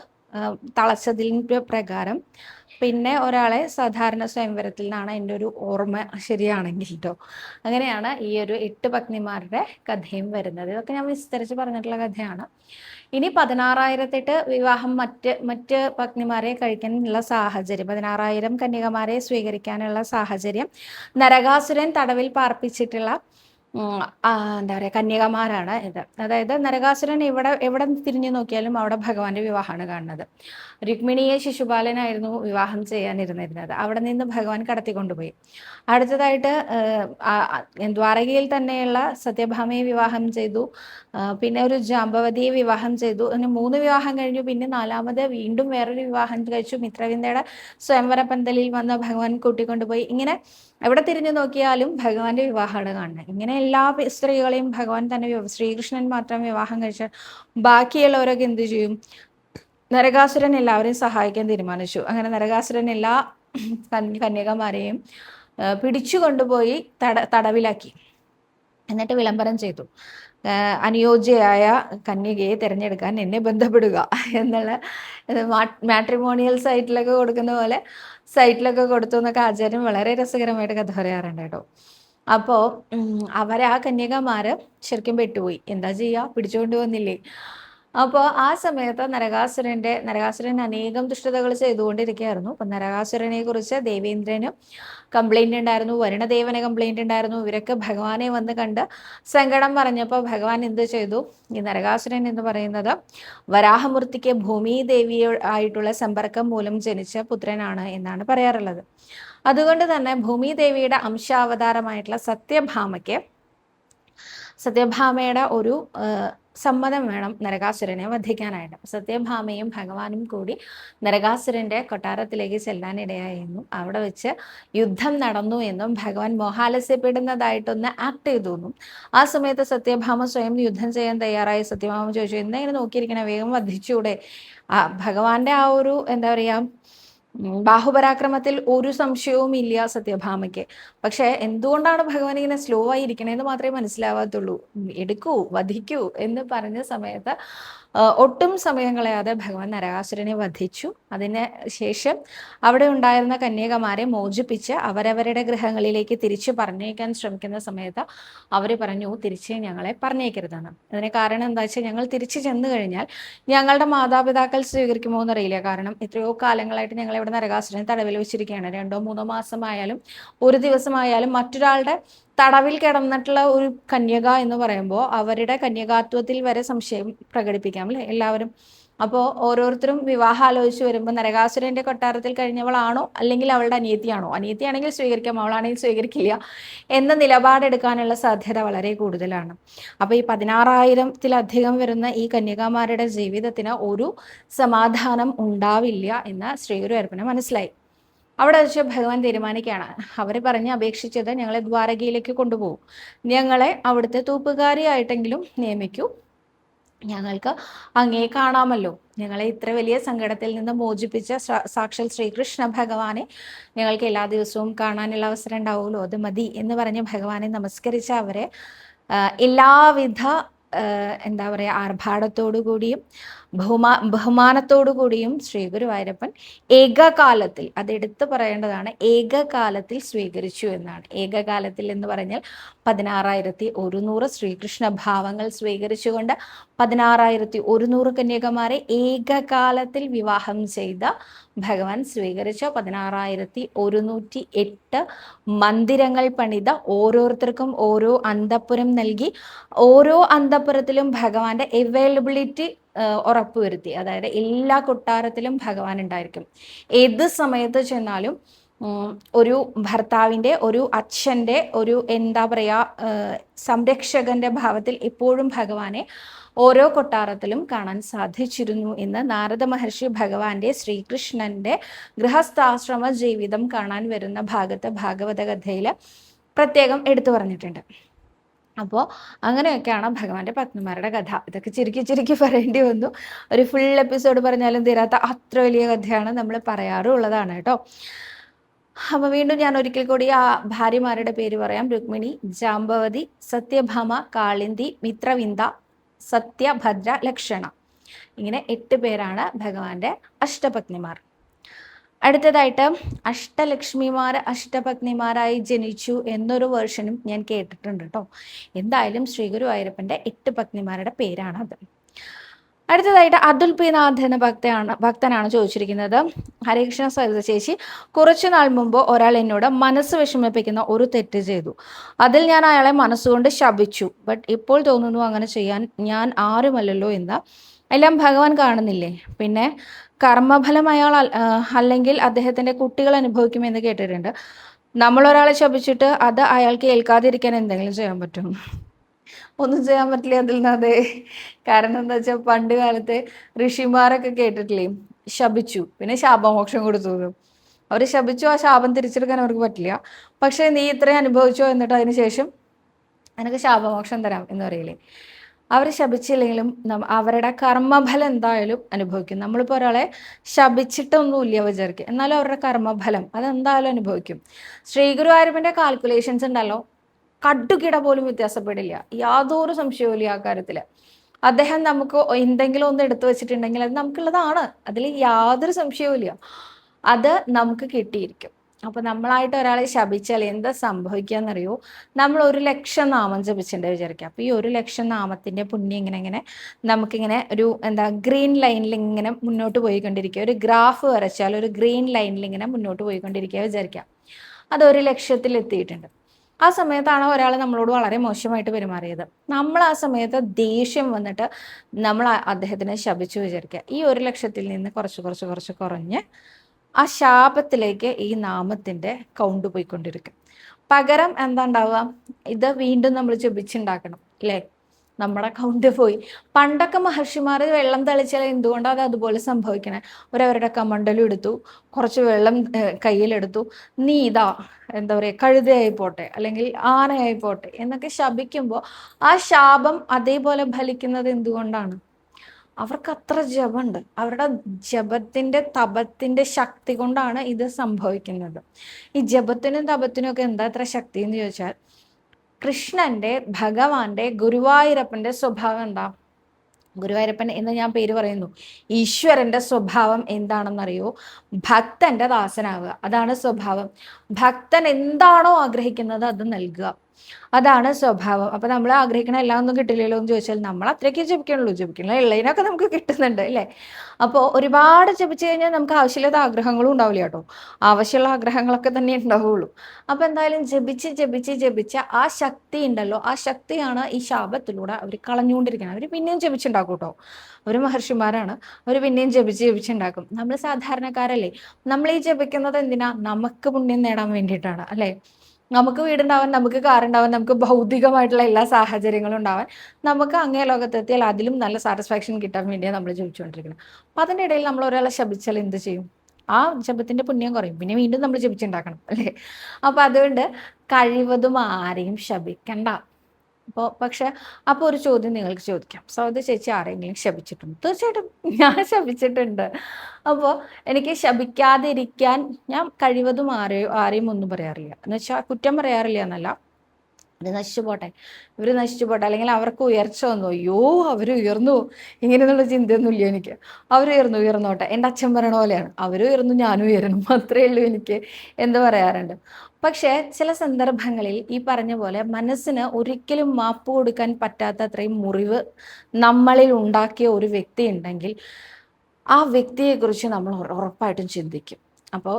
തളച്ചതിൻ്റെ പ്രകാരം പിന്നെ ഒരാളെ സാധാരണ സ്വയംവരത്തിൽ നിന്നാണ് എൻ്റെ ഒരു ഓർമ്മ ശരിയാണെങ്കിൽ കേട്ടോ. അങ്ങനെയാണ് ഈ ഒരു 8 പത്നിമാരുടെ കഥയും വരുന്നത്. ഇതൊക്കെ ഞാൻ വിസ്തരിച്ച് പറഞ്ഞിട്ടുള്ള കഥയാണ്. ഇനി 16,008 വിവാഹം മറ്റ് പത്നിമാരെ കഴിക്കാനുള്ള സാഹചര്യം, 16,000 കന്യകമാരെ സ്വീകരിക്കാനുള്ള സാഹചര്യം നരകാസുരൻ തടവിൽ പാർപ്പിച്ചിട്ടുള്ള എന്താ പറയുക കന്യകമാരാണ് ഇത്. അതായത് നരകാസുരൻ എവിടെ തിരിഞ്ഞു നോക്കിയാലും അവിടെ ഭഗവാന്റെ വിവാഹമാണ് കാണുന്നത്. രുക്മിണിയെ ശിശുപാലനായിരുന്നു വിവാഹം ചെയ്യാനിരുന്നിരുന്നത്. അവിടെ നിന്ന് ഭഗവാൻ കടത്തിക്കൊണ്ടുപോയി. അടുത്തതായിട്ട് ദ്വാരകയിൽ തന്നെയുള്ള സത്യഭാമയെ വിവാഹം ചെയ്തു. പിന്നെ ഒരു ജാമ്പവതിയെ വിവാഹം ചെയ്തു. അങ്ങനെ 3 വിവാഹം കഴിഞ്ഞു. പിന്നെ 4ാമത് വീണ്ടും വേറൊരു വിവാഹം കഴിച്ചു. മിത്രവിന്ദയുടെ സ്വയംവര പന്തലിൽ വന്ന് ഭഗവാൻ കൂട്ടിക്കൊണ്ടുപോയി. ഇങ്ങനെ എവിടെ തിരിഞ്ഞു നോക്കിയാലും ഭഗവാന്റെ വിവാഹമാണ് കാണുന്നത്. ഇങ്ങനെ എല്ലാ സ്ത്രീകളെയും ഭഗവാൻ തന്നെ ശ്രീകൃഷ്ണൻ മാത്രം വിവാഹം കഴിച്ച ബാക്കിയുള്ളവരൊക്കെ എന്ത് ചെയ്യും? നരകാസുരൻ എല്ലാവരെയും സഹായിക്കാൻ തീരുമാനിച്ചു. അങ്ങനെ നരകാസുരൻ എല്ലാ കന്യകമാരെയും പിടിച്ചു കൊണ്ടുപോയി തടവിലാക്കി. എന്നിട്ട് വിളംബരം ചെയ്തു, അനുയോജ്യയായ കന്യകയെ തിരഞ്ഞെടുക്കാൻ എന്നെ ബന്ധപ്പെടുക എന്നുള്ള മാട്രിമോണിയൽ സൈറ്റിലൊക്കെ കൊടുക്കുന്ന പോലെ സൈറ്റിലൊക്കെ കൊടുത്തു എന്നൊക്കെ ആചാര്യം വളരെ രസകരമായിട്ട് കഥ പറയാറുണ്ട് കേട്ടോ. അപ്പോൾ ആ കന്യകമാര് ശരിക്കും പെട്ടുപോയി. എന്താ ചെയ്യുക? പിടിച്ചുകൊണ്ട് വന്നില്ലേ? അപ്പോൾ ആ സമയത്ത് നരകാസുരൻ അനേകം ദുഷ്ടതകൾ ചെയ്തുകൊണ്ടിരിക്കുകയായിരുന്നു. അപ്പം നരകാസുരനെ കുറിച്ച് ദേവേന്ദ്രന് കംപ്ലൈന്റ് ഉണ്ടായിരുന്നു, വരുണദേവന് കംപ്ലൈന്റ് ഉണ്ടായിരുന്നു. ഇവരൊക്കെ ഭഗവാനെ വന്ന് കണ്ട് സങ്കടം പറഞ്ഞപ്പോൾ ഭഗവാൻ എന്ത് ചെയ്തു? ഈ നരകാസുരൻ എന്ന് പറയുന്നത് വരാഹമൂർത്തിക്ക് ഭൂമി ദേവിയായിട്ടുള്ള സമ്പർക്കം മൂലം ജനിച്ച പുത്രനാണ് എന്നാണ് പറയാറുള്ളത്. അതുകൊണ്ട് തന്നെ ഭൂമി ദേവിയുടെ അംശാവതാരമായിട്ടുള്ള സത്യഭാമയുടെ ഒരു സമ്മതം വേണം നരകാസുരനെ വധിക്കാനായിട്ട്. സത്യഭാമയും ഭഗവാനും കൂടി നരകാസുരന്റെ കൊട്ടാരത്തിലേക്ക് ചെല്ലാനിടയായെന്നും അവിടെ വെച്ച് യുദ്ധം നടന്നു എന്നും ഭഗവാൻ മോഹാലസ്യപ്പെടുന്നതായിട്ടൊന്ന് ആക്ട് ചെയ്തു എന്നും ആ സമയത്ത് സത്യഭാമ സ്വയം യുദ്ധം ചെയ്യാൻ തയ്യാറായി. സത്യഭാമ ചോദിച്ചു, എന്തെങ്കിലും നോക്കിയിരിക്കണേ, വേഗം വധിച്ചൂടെ? ഭഗവാന്റെ ആ ഒരു എന്താ പറയാ ബാഹുപരാക്രമത്തിൽ ഒരു സംശയവും ഇല്ല സത്യഭാമയ്ക്ക്. പക്ഷെ എന്തുകൊണ്ടാണ് ഭഗവാൻ ഇങ്ങനെ സ്ലോ ആയി ഇരിക്കണേന്ന് മാത്രമേ മനസ്സിലാവാത്തുള്ളൂ. എടുക്കൂ, വധിക്കൂ എന്ന് പറഞ്ഞ സമയത്ത് ഒട്ടും സമയം കളയാതെ ഭഗവാൻ നരകാസുരനെ വധിച്ചു. അതിന് ശേഷം അവിടെ ഉണ്ടായിരുന്ന കന്യകമാരെ മോചിപ്പിച്ച് അവരവരുടെ ഗൃഹങ്ങളിലേക്ക് തിരിച്ചു പറഞ്ഞേക്കാൻ ശ്രമിക്കുന്ന സമയത്ത് അവർ പറഞ്ഞു, തിരിച്ച് ഞങ്ങളെ പറഞ്ഞേക്കരുതെന്ന്. അതിന് കാരണം എന്താ വെച്ചാൽ, ഞങ്ങൾ തിരിച്ചു ചെന്നു കഴിഞ്ഞാൽ ഞങ്ങളുടെ മാതാപിതാക്കൾ സ്വീകരിക്കുമോ എന്നറിയില്ല. കാരണം എത്രയോ കാലങ്ങളായിട്ട് ഞങ്ങൾ ഇവിടെ നരകാസുരനെ തടവിൽ വെച്ചിരിക്കുകയാണ്. 2-3 മാസമായാലും 1 ദിവസമായാലും മറ്റൊരാളുടെ തടവിൽ കിടന്നിട്ടുള്ള ഒരു കന്യക എന്ന് പറയുമ്പോൾ അവരുടെ കന്യകാത്വത്തിൽ വരെ സംശയം പ്രകടിപ്പിക്കാം അല്ലെ എല്ലാവരും. അപ്പോൾ ഓരോരുത്തരും വിവാഹം ആലോചിച്ച് വരുമ്പോൾ നരകാസുരന്റെ കൊട്ടാരത്തിൽ കഴിഞ്ഞവളാണോ അല്ലെങ്കിൽ അവളുടെ അനിയത്തിയാണോ, അനിയത്തിയാണെങ്കിൽ സ്വീകരിക്കാം, അവളാണെങ്കിൽ സ്വീകരിക്കില്ല എന്ന നിലപാടെടുക്കാനുള്ള സാധ്യത വളരെ കൂടുതലാണ്. അപ്പോൾ ഈ 16,000-ത്തിലധികം വരുന്ന ഈ കന്യകാമാരുടെ ജീവിതത്തിന് ഒരു സമാധാനം ഉണ്ടാവില്ല എന്ന് ശ്രീ ഗുരുവായൂരപ്പന് മനസ്സിലായി. അവിടെ വെച്ച് ഭഗവാൻ തീരുമാനിക്കുകയാണ്, അവർ പറഞ്ഞ് അപേക്ഷിച്ചത് ഞങ്ങളെ ദ്വാരകയിലേക്ക് കൊണ്ടുപോകും, ഞങ്ങളെ അവിടുത്തെ തൂപ്പുകാരിയായിട്ടെങ്കിലും നിയമിക്കൂ, ഞങ്ങൾക്ക് അങ്ങേ കാണാമല്ലോ, ഞങ്ങളെ ഇത്ര വലിയ സങ്കടത്തിൽ നിന്ന് മോചിപ്പിച്ച സാക്ഷാൽ ശ്രീകൃഷ്ണ ഭഗവാനെ ഞങ്ങൾക്ക് എല്ലാ ദിവസവും കാണാനുള്ള അവസരം ഉണ്ടാവുമല്ലോ, അത് മതി എന്ന് പറഞ്ഞ് ഭഗവാനെ നമസ്കരിച്ച അവരെ എല്ലാവിധ എന്താ പറയുക ആർഭാടത്തോടു കൂടിയും ബഹുമാനത്തോടു കൂടിയും ശ്രീ ഗുരുവായൂരപ്പൻ ഏകകാലത്തിൽ, അത് എടുത്തു പറയേണ്ടതാണ്, ഏകകാലത്തിൽ സ്വീകരിച്ചു എന്നാണ്. ഏകകാലത്തിൽ എന്ന് പറഞ്ഞാൽ 16,100 ശ്രീകൃഷ്ണ ഭാവങ്ങൾ സ്വീകരിച്ചുകൊണ്ട് 16,100 കന്യകമാരെ ഏകകാലത്തിൽ വിവാഹം ചെയ്ത ഭഗവാൻ സ്വീകരിച്ച 16,108 മന്ദിരങ്ങൾ പണിത, ഓരോരുത്തർക്കും ഓരോ അന്തഃപുരം നൽകി, ഓരോ അന്തഃപുരത്തിലും ഭഗവാന്റെ അവൈലബിലിറ്റി ഉറപ്പുവരുത്തി. അതായത് എല്ലാ കൊട്ടാരത്തിലും ഭഗവാൻ ഉണ്ടായിരിക്കും, ഏത് സമയത്ത് ചെന്നാലും ഒരു ഭർത്താവിൻ്റെ, ഒരു അച്ഛൻ്റെ, ഒരു എന്താ പറയുക സംരക്ഷകന്റെ ഭാവത്തിൽ എപ്പോഴും ഭഗവാനെ ഓരോ കൊട്ടാരത്തിലും കാണാൻ സാധിച്ചിരുന്നു എന്ന് നാരദ മഹർഷി ഭഗവാന്റെ ശ്രീകൃഷ്ണന്റെ ഗൃഹസ്ഥാശ്രമ ജീവിതം കാണാൻ വരുന്ന ഭാഗത്ത് ഭാഗവത കഥയിൽ പ്രത്യേകം എടുത്തു പറഞ്ഞിട്ടുണ്ട്. അപ്പോൾ അങ്ങനെയൊക്കെയാണ് ഭഗവാന്റെ പത്നിമാരുടെ കഥ. ഇതൊക്കെ ചുരുക്കി ചുരുക്കി പറയേണ്ടി വന്നു, ഒരു ഫുൾ എപ്പിസോഡ് പറഞ്ഞാലും തീരാത്ത അത്ര വലിയ കഥയാണ് നമ്മൾ പറയാറുള്ളതാണ് കേട്ടോ. അപ്പൊ വീണ്ടും ഞാൻ ഒരിക്കൽ കൂടി ആ ഭാര്യമാരുടെ പേര് പറയാം. രുക്മിണി, ജാംബവതി, സത്യഭാമ, കാളിന്തി, മിത്രവിന്ദ, സത്യഭദ്ര, ലക്ഷണ, ഇങ്ങനെ 8 പേരാണ് ഭഗവാന്റെ അഷ്ടപത്നിമാർ. അടുത്തതായിട്ട് അഷ്ടലക്ഷ്മിമാർ അഷ്ടപത്നിമാരായി ജനിച്ചു എന്നൊരു വേർഷനും ഞാൻ കേട്ടിട്ടുണ്ട് കേട്ടോ. എന്തായാലും ശ്രീ ഗുരുവായൂരപ്പന്റെ 8 പത്നിമാരുടെ പേരാണത്. അടുത്തതായിട്ട് അതുൽ പി നാഥ് എന്ന ഭക്തനാണ് ചോദിച്ചിരിക്കുന്നത്. ഹരേകൃഷ്ണ സരിത ചേച്ചി, കുറച്ചു നാൾ മുമ്പ് ഒരാൾ എന്നോട് മനസ്സ് വിഷമിപ്പിക്കുന്ന ഒരു തെറ്റ് ചെയ്തു. അതിൽ ഞാൻ അയാളെ മനസ്സുകൊണ്ട് ശപിച്ചു. ബട്ട് ഇപ്പോൾ തോന്നുന്നു അങ്ങനെ ചെയ്യാൻ ഞാൻ ആരുമല്ലല്ലോ എന്ന്. എല്ലാം ഭഗവാൻ കാണുന്നില്ലേ? പിന്നെ കർമ്മഫലം അയാൾ അല്ലെങ്കിൽ അദ്ദേഹത്തിന്റെ കുട്ടികൾ അനുഭവിക്കുമെന്ന് കേട്ടിട്ടുണ്ട്. നമ്മളൊരാളെ ശപിച്ചിട്ട് അത് അയാൾക്ക് ഏൽക്കാതിരിക്കാൻ എന്തെങ്കിലും ചെയ്യാൻ പറ്റുമോ? ഒന്നും ചെയ്യാൻ പറ്റില്ല അതിൽ നിന്ന്. അതെ, കാരണം എന്താ വെച്ചാൽ പണ്ട് കാലത്തെ ഋഷിമാരൊക്കെ കേട്ടിട്ടില്ലേ, ശപിച്ചു പിന്നെ ശാപമോക്ഷം കൊടുത്തു. അവർ ശപിച്ചു, ആ ശാപം തിരിച്ചെടുക്കാൻ അവർക്ക് പറ്റില്ല. പക്ഷെ നീ ഇത്രയും അനുഭവിച്ചോ, എന്നിട്ട് അതിന് ശേഷം എനിക്ക് ശാപമോക്ഷം തരാം എന്ന് പറയില്ലേ. അവർ ശപിച്ചില്ലെങ്കിലും അവരുടെ കർമ്മഫലം എന്തായാലും അനുഭവിക്കും. നമ്മളിപ്പോൾ ഒരാളെ ശപിച്ചിട്ടൊന്നുമില്ല വിചാരിക്കുക, എന്നാലും അവരുടെ കർമ്മഫലം അതെന്തായാലും അനുഭവിക്കും. ശ്രീ ഗുരുവായൂരപ്പന്റെ കാൽക്കുലേഷൻസ് ഉണ്ടല്ലോ, കടുകിട പോലും വ്യത്യാസപ്പെടില്ല, യാതൊരു സംശയവും ഇല്ല ആ കാര്യത്തിൽ. അദ്ദേഹം നമുക്ക് എന്തെങ്കിലും ഒന്ന് എടുത്തു വെച്ചിട്ടുണ്ടെങ്കിൽ അത് നമുക്കുള്ളതാണ്, അതിൽ യാതൊരു സംശയവും ഇല്ല, അത് നമുക്ക് കിട്ടിയിരിക്കും. അപ്പൊ നമ്മളായിട്ട് ഒരാളെ ശപിച്ചാൽ എന്താ സംഭവിക്കാന്നറിയോ? നമ്മൾ 1,00,000 നാമം ജപിച്ചിട്ടുണ്ട് വിചാരിക്കുക. അപ്പൊ ഈ 1,00,000 നാമത്തിന്റെ പുണ്യം ഇങ്ങനെ നമുക്കിങ്ങനെ ഒരു എന്താ ഗ്രീൻ ലൈനിൽ ഇങ്ങനെ മുന്നോട്ട് പോയിക്കൊണ്ടിരിക്കുക. ഒരു ഗ്രാഫ് വരച്ചാൽ ഒരു ഗ്രീൻ ലൈനിൽ ഇങ്ങനെ മുന്നോട്ട് പോയിക്കൊണ്ടിരിക്കുക വിചാരിക്കാം. അത് 1,00,000-ൽ എത്തിയിട്ടുണ്ട്. ആ സമയത്താണ് ഒരാൾ നമ്മളോട് വളരെ മോശമായിട്ട് പെരുമാറിയത്. നമ്മൾ ആ സമയത്ത് ദേഷ്യം വന്നിട്ട് നമ്മൾ അദ്ദേഹത്തിനെ ശപിച്ചു വിചാരിക്കുക. ഈ 1,00,000-ൽ നിന്ന് കുറച്ച് കുറഞ്ഞ് ആ ശാപത്തിലേക്ക് ഈ നാമത്തിന്റെ കൗണ്ട് പോയിക്കൊണ്ടിരിക്കും. പകരം എന്താ ഉണ്ടാവുക? ഇത് വീണ്ടും നമ്മൾ ജപിച്ചുണ്ടാക്കണം അല്ലേ? നമ്മുടെ കൗണ്ട് പോയി. പണ്ടൊക്കെ മഹർഷിമാർ വെള്ളം തളിച്ചാൽ എന്തുകൊണ്ടാണ് അത് അതുപോലെ സംഭവിക്കണേ? അവരവരുടെ കമണ്ടലും എടുത്തു, കുറച്ച് വെള്ളം കയ്യിലെടുത്തു, നീ ഇതാ എന്താ പറയുക കഴുതയായി പോട്ടെ അല്ലെങ്കിൽ ആനയായി പോട്ടെ എന്നൊക്കെ ശപിക്കുമ്പോൾ ആ ശാപം അതേപോലെ ഫലിക്കുന്നത് എന്തുകൊണ്ടാണ്? അവർക്ക് അത്ര ജപമുണ്ട്. അവരുടെ ജപത്തിന്റെ തപത്തിന്റെ ശക്തി കൊണ്ടാണ് ഇത് സംഭവിക്കുന്നത്. ഈ ജപത്തിനും തപത്തിനും ഒക്കെ എന്താ അത്ര ശക്തി എന്ന് ചോദിച്ചാൽ, കൃഷ്ണന്റെ, ഭഗവാന്റെ, ഗുരുവായൂരപ്പന്റെ സ്വഭാവം എന്താ? ഗുരുവായൂരപ്പൻ എന്ന് ഞാൻ പേര് പറയുന്നു, ഈശ്വരന്റെ സ്വഭാവം എന്താണെന്നറിയോ? ഭക്തന്റെ ദാസനാവുക, അതാണ് സ്വഭാവം. ഭക്തൻ എന്താണോ ആഗ്രഹിക്കുന്നത് അത് നൽകുക. അതാണ് സ്വഭാവം. അപ്പോൾ നമ്മൾ ആഗ്രഹിക്കണ എല്ലാം ഒന്നും കിട്ടില്ലല്ലോ എന്ന് ചോദിച്ചാൽ നമ്മൾ അത്രയ്ക്ക് ജപിക്കണുള്ളൂ. ജപിക്കണ ഉള്ളതിനൊക്കെ നമുക്ക് കിട്ടുന്നുണ്ട് അല്ലേ? അപ്പോൾ ഒരുപാട് ജപിച്ചു കഴിഞ്ഞാൽ നമുക്ക് ആവശ്യമില്ലാത്ത ആഗ്രഹങ്ങളും ഉണ്ടാവില്ല കേട്ടോ. ആവശ്യമുള്ള ആഗ്രഹങ്ങളൊക്കെ തന്നെ ഉണ്ടാവുള്ളൂ. അപ്പോൾ എന്തായാലും ജപിച്ച ആ ശക്തി ഉണ്ടല്ലോ, ആ ശക്തിയാണ് ഈ ശാപത്തിലൂടെ അവർ കളഞ്ഞുകൊണ്ടിരിക്കുന്നത്. അവർ പിന്നെയും ജപിച്ചുണ്ടാക്കും കേട്ടോ. അവർ മഹർഷിമാരാണ്. അവർ പിന്നെയും ജപിച്ചുണ്ടാക്കും. നമ്മൾ സാധാരണക്കാരല്ലേ. നമ്മൾ ഈ ജപിക്കുന്നത് എന്തിനാ? നമുക്ക് പുണ്യം നേടാൻ വേണ്ടിയിട്ടാണ് അല്ലേ? നമുക്ക് വീടുണ്ടാവാൻ, നമുക്ക് കാറുണ്ടാവാൻ, നമുക്ക് ഭൗതികമായിട്ടുള്ള എല്ലാ സാഹചര്യങ്ങളും ഉണ്ടാവാൻ, നമുക്ക് അങ്ങേ ലോകത്തെത്തിയാൽ അതിലും നല്ല സാറ്റിസ്ഫാക്ഷൻ കിട്ടാൻ വേണ്ടിയാണ് നമ്മൾ ജപിച്ചുകൊണ്ടിരിക്കുന്നത്. അപ്പം അതിൻ്റെ ഇടയിൽ നമ്മൾ ഒരാളെ ശപിച്ചാൽ എന്ത് ചെയ്യും? ആ ജപത്തിൻ്റെ പുണ്യം കുറയും. പിന്നെ വീണ്ടും നമ്മൾ ജപിച്ചുണ്ടാക്കണം അല്ലേ? അപ്പം അതുകൊണ്ട് കഴിവതും ആരെയും ശപിക്കണ്ട. പക്ഷെ അപ്പോൾ ഒരു ചോദ്യം നിങ്ങൾക്ക് ചോദിക്കാം, സൗദി ചേച്ചി ആരെങ്കിലും ശപിച്ചിട്ടുണ്ടോ? തീർച്ചയായിട്ടും ഞാൻ ശപിച്ചിട്ടുണ്ട്. അപ്പോൾ എനിക്ക് ശപിക്കാതിരിക്കാൻ ഞാൻ കഴിവതും ആരെയും ഒന്നും പറയാറില്ല. എന്ന് വെച്ചാൽ കുറ്റം പറയാറില്ല എന്നല്ല, ഇത് നശിച്ചു പോട്ടെ, ഇവർ നശിച്ചു പോട്ടെ, അല്ലെങ്കിൽ അവർക്ക് ഉയർച്ച വന്നു, അയ്യോ അവർ ഉയർന്നു, ഇങ്ങനെയുള്ള ചിന്തയൊന്നുമില്ല എനിക്ക്. അവർ ഉയർന്നോട്ടെ. എൻ്റെ അച്ഛൻ പറയണ പോലെയാണ്, അവർ ഉയർന്നു ഞാനും ഉയരണം, അത്രയേ ഉള്ളൂ എനിക്ക് എന്ന് പറയാറുണ്ട്. പക്ഷേ ചില സന്ദർഭങ്ങളിൽ ഈ പറഞ്ഞ പോലെ മനസ്സിന് ഒരിക്കലും മാപ്പ് കൊടുക്കാൻ പറ്റാത്ത അത്രയും മുറിവ് നമ്മളിൽ ഉണ്ടാക്കിയ ഒരു വ്യക്തി ഉണ്ടെങ്കിൽ ആ വ്യക്തിയെക്കുറിച്ച് നമ്മൾ ഉറപ്പായിട്ടും ചിന്തിക്കും. അപ്പോൾ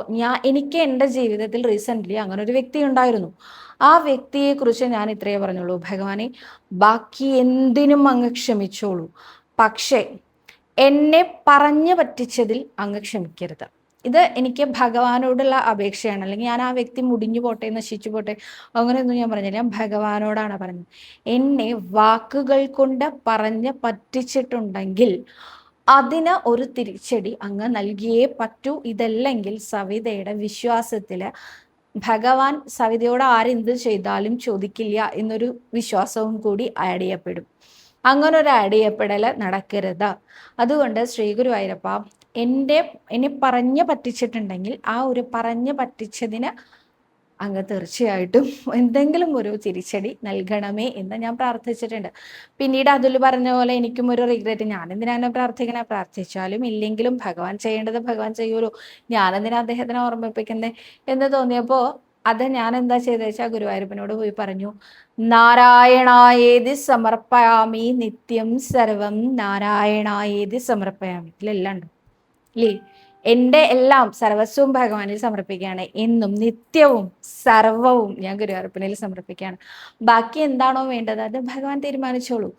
എനിക്ക് എൻ്റെ ജീവിതത്തിൽ റീസെൻ്റ്ലി അങ്ങനെ ഒരു വ്യക്തി ഉണ്ടായിരുന്നു. ആ വ്യക്തിയെക്കുറിച്ച് ഞാൻ ഇത്രയേ പറഞ്ഞുള്ളൂ, ഭഗവാനെ ബാക്കി എന്തിനും അങ്ങ് ക്ഷമിച്ചോളൂ, പക്ഷേ എന്നെ പറഞ്ഞു പറ്റിച്ചതിൽ അങ്ങ് ക്ഷമിക്കരുത്. ഇത് എനിക്ക് ഭഗവാനോടുള്ള അപേക്ഷയാണ്. അല്ലെങ്കിൽ ഞാൻ ആ വ്യക്തി മുടിഞ്ഞു പോട്ടെ, നശിച്ചു പോട്ടെ, അങ്ങനെയൊന്നും ഞാൻ പറഞ്ഞില്ല. ഞാൻ ഭഗവാനോടാണ് പറഞ്ഞത്, എന്നെ വാക്കുകൾ കൊണ്ട് പറഞ്ഞ് പറ്റിച്ചിട്ടുണ്ടെങ്കിൽ അതിന് ഒരു തിരിച്ചടി അങ്ങ് നൽകിയേ പറ്റൂ. ഇതല്ലെങ്കിൽ സവിതയുടെ വിശ്വാസത്തിൽ ഭഗവാൻ സവിതയോട് ആരെന്ത് ചെയ്താലും ചോദിക്കില്ല എന്നൊരു വിശ്വാസവും കൂടി ആഡ് ചെയ്യപ്പെടും. അങ്ങനെ ഒരു ആഡ് ചെയ്യപ്പെടൽ നടക്കരുത്. അതുകൊണ്ട് ശ്രീ ഗുരുവായൂരപ്പ, എന്നെ പറഞ്ഞ് പറ്റിച്ചിട്ടുണ്ടെങ്കിൽ ആ ഒരു പറഞ്ഞ് പറ്റിച്ചതിന് അങ്ങ് തീർച്ചയായിട്ടും എന്തെങ്കിലും ഒരു തിരിച്ചടി നൽകണമേ എന്ന് ഞാൻ പ്രാർത്ഥിച്ചിട്ടുണ്ട്. പിന്നീട് അതിൽ പറഞ്ഞ പോലെ എനിക്കും ഒരു റിഗ്രറ്റ്, ഞാനെന്തിനാണ് പ്രാർത്ഥിച്ചാലും ഇല്ലെങ്കിലും ഭഗവാൻ ചെയ്യേണ്ടത് ഭഗവാൻ ചെയ്യുമല്ലോ, ഞാനെന്തിനാ അദ്ദേഹത്തിനെ ഓർമ്മിപ്പിക്കുന്നത് എന്ന് തോന്നിയപ്പോൾ അത് ഞാൻ എന്താ ചെയ്തത് വെച്ചാൽ ഗുരുവായൂരപ്പനോട് പോയി പറഞ്ഞു, നാരായണായേതി സമർപ്പയാമി നിത്യം സർവം നാരായണായേതി സമർപ്പയാമി. ഇതിലെല്ലാം ഉണ്ട് അല്ലേ? എൻ്റെ എല്ലാം സർവസ്വവും ഭഗവാനിൽ സമർപ്പിക്കുകയാണ്. എന്നും നിത്യവും സർവവും ഞാൻ ഗുരുവായൂരപ്പനിൽ സമർപ്പിക്കുകയാണ്. ബാക്കി എന്താണോ വേണ്ടത് അത് ഭഗവാൻ തീരുമാനിച്ചോളൂ.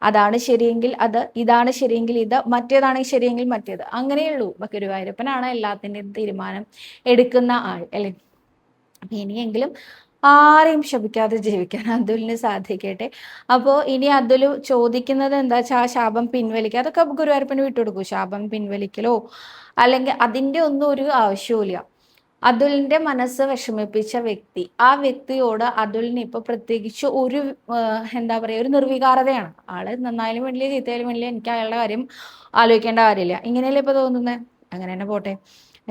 അതാണ് ശരിയെങ്കിൽ അത്, ഇതാണ് ശരിയെങ്കിൽ ഇത്, മറ്റേതാണെങ്കിൽ ശരിയെങ്കിൽ മറ്റേത്, അങ്ങനെയുള്ളൂ. ഗുരുവായൂരപ്പനാണ് എല്ലാത്തിൻ്റെയും തീരുമാനം എടുക്കുന്ന ആൾ അല്ലേ? അപ്പം ഇനിയെങ്കിലും ആരെയും ശപിക്കാതെ ജീവിക്കാൻ അതുലിന് സാധിക്കട്ടെ. അപ്പോൾ ഇനി അതുൽ ചോദിക്കുന്നത് എന്താ വെച്ചാൽ ആ ശാപം പിൻവലിക്കുക, അതൊക്കെ ഗുരുവായൂരപ്പന് വിട്ടുകൊടുക്കും. ശാപം പിൻവലിക്കലോ അല്ലെങ്കിൽ അതിൻ്റെ ഒന്നും ഒരു ആവശ്യവുമില്ല. അതുലിൻ്റെ മനസ്സ് വിഷമിപ്പിച്ച വ്യക്തി, ആ വ്യക്തിയോട് അതുലിന് ഇപ്പോൾ പ്രത്യേകിച്ച് ഒരു എന്താ പറയുക, ഒരു നിർവികാരതയാണ്. ആള് നന്നായാലും വേണ്ടില്ല ചീത്തയായാലും വേണ്ടില്ല, എനിക്ക് അയാളുടെ കാര്യം ആലോചിക്കേണ്ട കാര്യമില്ല, ഇങ്ങനെയല്ലേ ഇപ്പോൾ തോന്നുന്നത്. അങ്ങനെ തന്നെ പോട്ടെ.